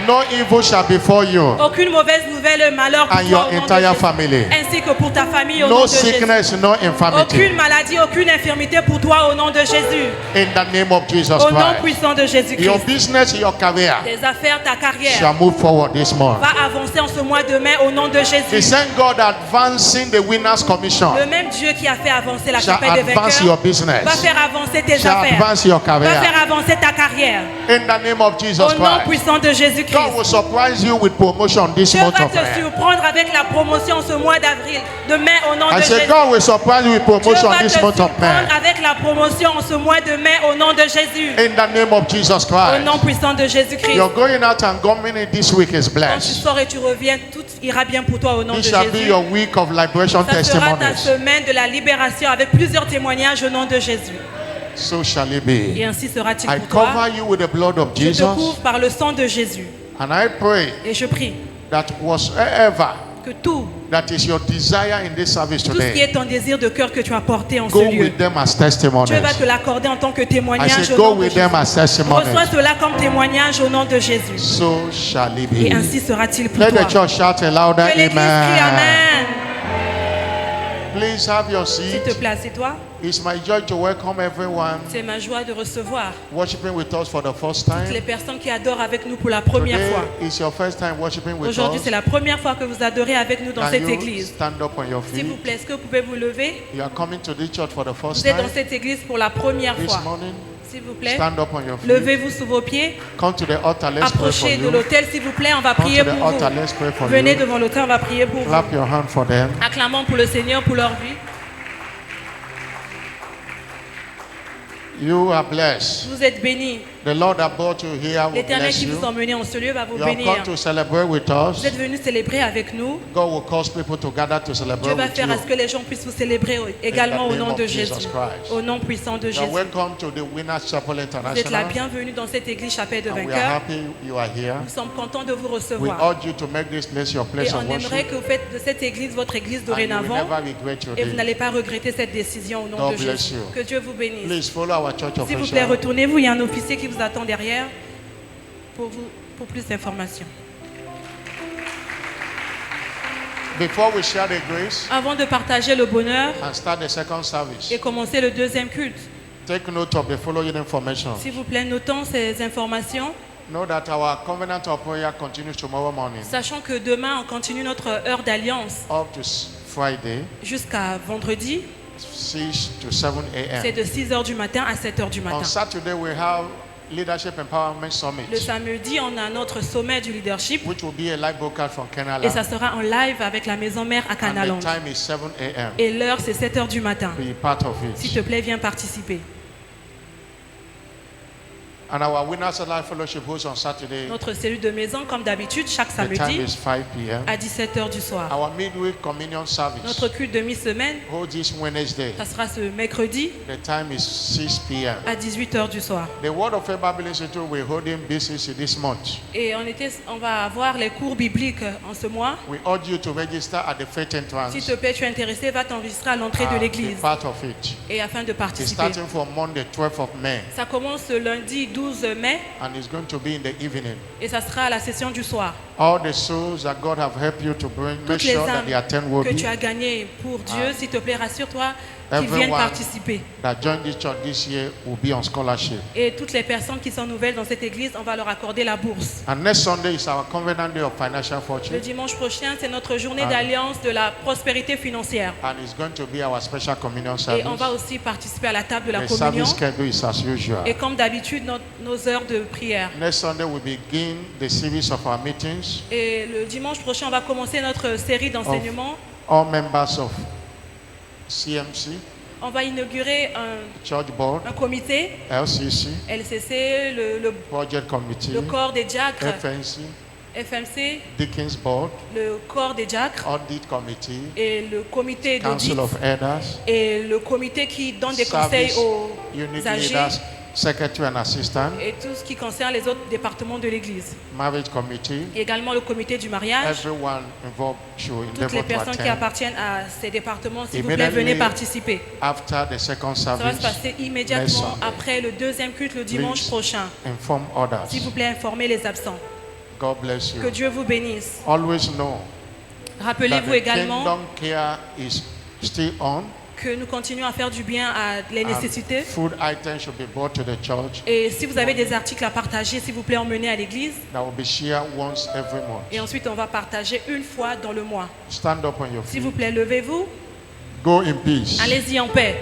No evil shall befall you Aucune mauvaise nouvelle, malheur pour and toi your au nom de entire Jésus. family. Ainsi que pour ta famille au nom No de Jésus. sickness, no infirmity. Aucune maladie, aucune infirmité pour toi au nom de Jésus. In the name of Jesus Au nom Christ. puissant de Your Jésus-Christ. business, your career Tes affaires, ta carrière shall move forward this month. va avancer en ce mois de mai au nom de The Jésus. same God advancing the winners commission Le même Dieu qui a fait avancer la shall tempête des advance your vainqueurs business, va faire avancer tes shall affaires, advance your va career. faire avancer ta carrière. In the name of Jesus Au nom Christ. puissant de God Jésus-Christ. will surprise you with promotion this Dieu month va of te May. surprendre avec la promotion ce mois d'avril, de mai au nom I de said Jésus. God will surprise you with Dieu promotion va te this month of May. surprendre avec la promotion en ce mois de mai au nom de Jésus. In the name of Jesus Au nom Christ. puissant de Jésus-Christ. Your going out and coming in this week is Quand tu blessed. sors et tu reviens, tout ira bien pour toi au nom de This shall be Jésus. your week of liberation Ça sera ta testimonies. semaine de la libération avec plusieurs témoignages au nom de Jésus. So shall it Et be. ainsi sera-t-il I pour toi. cover you with the blood of Je te Jesus, couvre par le sang de Jésus. and I pray Et je prie that whatsoever que tout that is your desire in this service ce qui today, est ton désir de cœur que tu as porté en go ce lieu, with them as Dieu va testimonies. te l'accorder en tant que I témoignage said, au go nom de with Jésus. them as testimonies. Reçois cela comme témoignage au nom de Jésus. So shall it Et be. ainsi sera-t-il pour Let toi. the church shout a louder Que l'Église crie amen. Amen. Please have your S'il seat. te plaît, assieds-toi. It's my joy to welcome everyone C'est ma joie de recevoir worshiping with us for the first toutes les time. personnes qui adorent avec nous pour la première Today fois. is your first time worshiping with Aujourd'hui, us. c'est la première fois que vous adorez avec nous dans Can cette you église. stand up on your S'il vous feet? plaît, est-ce que vous pouvez vous lever? You are coming to this church for the first Vous êtes dans time cette église pour la première this fois. morning. S'il vous plaît, Stand up on your feet. levez-vous sous vos pieds. Come to the altar. Let's pray for Approchez de you. l'autel, s'il vous plaît. On va Come prier to the pour altar. vous. Let's pray for Venez you. devant l'autel, on va prier pour vous. Clap your hand for them. Acclamons pour le Seigneur, pour leur vie. You are blessed. Vous êtes bénis. The Lord that brought you here will L'Éternel bless qui you. vous a emmenés en ce lieu va vous You have bénir. come to celebrate with us. Vous êtes venus célébrer avec nous. God will cause people to gather to Dieu celebrate va with faire à ce you. que les gens puissent vous célébrer également In the au name nom of de Jesus Jésus. Christ. Au nom puissant de You are Jésus. welcome to the Winners Chapel Vous êtes la International. bienvenue dans cette église chapelle de And we are vainqueurs. happy you are here. Nous sommes contents de vous We recevoir. urge you to make this place your place Et of on aimerait worship. que vous faites de cette église votre église And you will dorénavant. never regret your Et vous day. n'allez pas regretter cette décision au nom God de bless Jésus. you. Que Dieu vous bénisse. Please follow our church S'il vous plaît, official. retournez-vous. Il y a un officier qui vous attend derrière pour plus d'informations. Before we share the grace Avant de partager le bonheur and start the second service, et commencer le deuxième culte, take note of the following information. s'il vous plaît, notons ces informations. Know that our covenant of prayer continues tomorrow morning Sachant que demain, on continue notre heure d'alliance up to Friday, jusqu'à vendredi. 6 to 7 C'est a.m. de 6h du matin à 7h du On matin. Saturday, we have Leadership Empowerment Le Summit, samedi, on a notre sommet du leadership which will be a live broadcast from et Canada. ça sera en live avec la maison mère à And Canaland. the time is 7 a.m. Et l'heure, c'est 7h du matin. Be part of S'il it. te plaît, viens participer. And our Winners of Life Fellowship hosts on Saturday. Notre cellule de maison, comme d'habitude, chaque The time samedi is 5 p.m. à 17h du soir. Our midweek communion service Notre culte de mi-semaine, holds this Wednesday. ça sera ce mercredi The time is 6 p.m. à 18h du soir. The Word of Faith Bible Institute will hold in BCC this month. Et on va avoir les cours bibliques en ce mois. We urge you to register at the faith entrance. S'il te plaît, tu es intéressé, va t'enregistrer à l'entrée de and be l'église part of it. et afin de It's participer. starting from Monday, 12th of May, Ça commence le lundi 12 mai and it's going to be in the evening. et ça sera à la session du soir. All the souls that God have helped you to bring, make Toutes les sure that âmes the attend will que be. tu as gagnées pour Dieu, s'il te plaît, rassure-toi qu'ils viennent Everyone participer. that joined this church this year will be on scholarship. Et toutes les personnes qui sont nouvelles dans cette église, on va leur accorder la bourse. And next Sunday is our Covenant Day of Financial Le Fortune, dimanche prochain, c'est notre journée Ah. d'alliance de la prospérité financière. and it's going to be our special communion Et on va service. aussi participer à la table de la The communion. service schedule is as usual. Et comme d'habitude, nos heures de prière. Next Sunday we begin the series of our meetings. Et le dimanche prochain, on va commencer notre série d'enseignements. All members of CMC, On va inaugurer Church Board, un comité, LCC, LCC, le Project Committee, corps des diacres, FNC, FMC, Deacons Board, le corps des diacres Audit Committee, et le comité d'audit Council of Elders, et le comité qui donne des conseils Service aux Unity âgés Leaders, Secretary and Assistant, et tout ce qui concerne les autres départements de l'Église. Marriage Committee. Et également le comité du mariage. Everyone involved should Toutes les endeavor to personnes qui attend. appartiennent à ces départements, s'il vous plaît, Immediately venez participer. After the second Ça va se service, passer next immédiatement Sunday. après le deuxième culte le dimanche Please prochain. inform others. S'il vous plaît, informez les absents. God bless you. Que Dieu vous bénisse. Always know that Rappelez-vous the également kingdom care is still on. que nous continuons à faire du bien à les and nécessités. Food items should be brought to the church. Et si vous avez des articles à partager, s'il vous plaît, emmenez à l'église. That will be shared once every month. Et ensuite, on va partager une fois dans le mois. Stand up on your S'il feet. vous plaît, levez-vous. Go in peace. Allez-y en paix.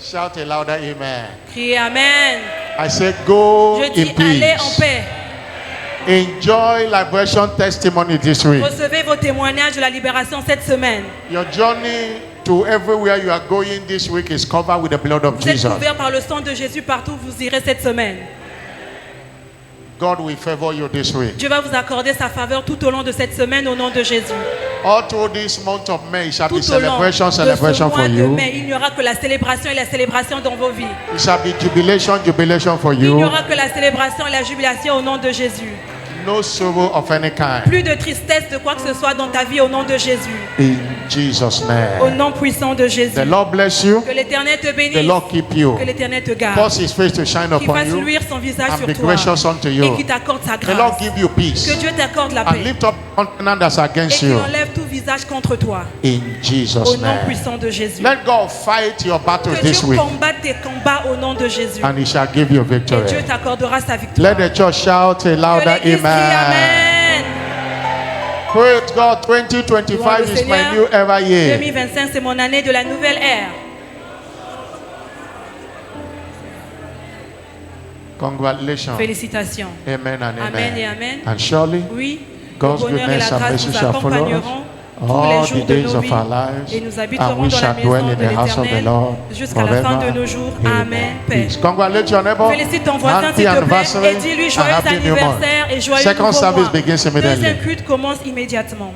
Shout a louder amen. Criez Amen. I say go Je dis in allez en peace. paix. Enjoy liberation testimony this week. Recevez vos témoignages de la libération cette semaine. Your journey to everywhere you are going this week is covered with the blood of Vous êtes Jesus. couverts par le sang de Jésus partout où vous irez cette semaine. God will favor you this week. Dieu va vous accorder sa faveur tout au long de cette semaine au nom de Jésus. All through this month of May, it shall be Tout au long celebration, de ce celebration for mois de you. mai, il n'y aura que la célébration et la célébration dans vos vies. It shall be jubilation, jubilation for Il n'y you. aura que la célébration et la jubilation au nom de Jésus. No sorrow of any kind. Plus de tristesse de quoi que ce soit dans ta vie au nom de Jésus. In Jesus' Au name. nom puissant de Jésus. The Lord bless you. Que l'Éternel te The bénisse. Lord keep you. Que l'Éternel te garde. Cause his face to shine Qu'il upon fasse you luire son visage and sur be toi. gracious unto Et you. qu'il t'accorde sa The Lord grâce. give you Que peace Dieu t'accorde la and paix. lift up countenance that's Et against qu'il you. enlève tout visage contre toi. In Au Jesus' nom name. puissant de Jésus. Let God fight your battles Que this Dieu week combatte tes combats au nom de Jésus. and he shall give you Et Dieu victory. t'accordera sa victoire. Let the church shout a Que louder l'Église crie amen. Amen. Praise God. Gloire 2025 au is my Seigneur. new ever year. 2025, c'est mon année de la nouvelle ère. Congratulations. Félicitations. Amen and Amen et amen. amen. And surely Oui, God's le bonheur et la goodness and grâce mercy nous shall follow us accompagneront tous all les the jours de days nos of vies our lives, et nous and habiterons we dans la shall dwell maison in de the house of the l'Éternel Lord jusqu'à la fin de forever. nos jours. Amen. Paix. Peace. Congratulate your neighbor. Félicite ton voisin Happy s'il te plaît anniversary et dis-lui and joyeux happy new month. anniversaire et joyeux Second nouveau service mois. begins immediately. Deuxième culte commence immédiatement.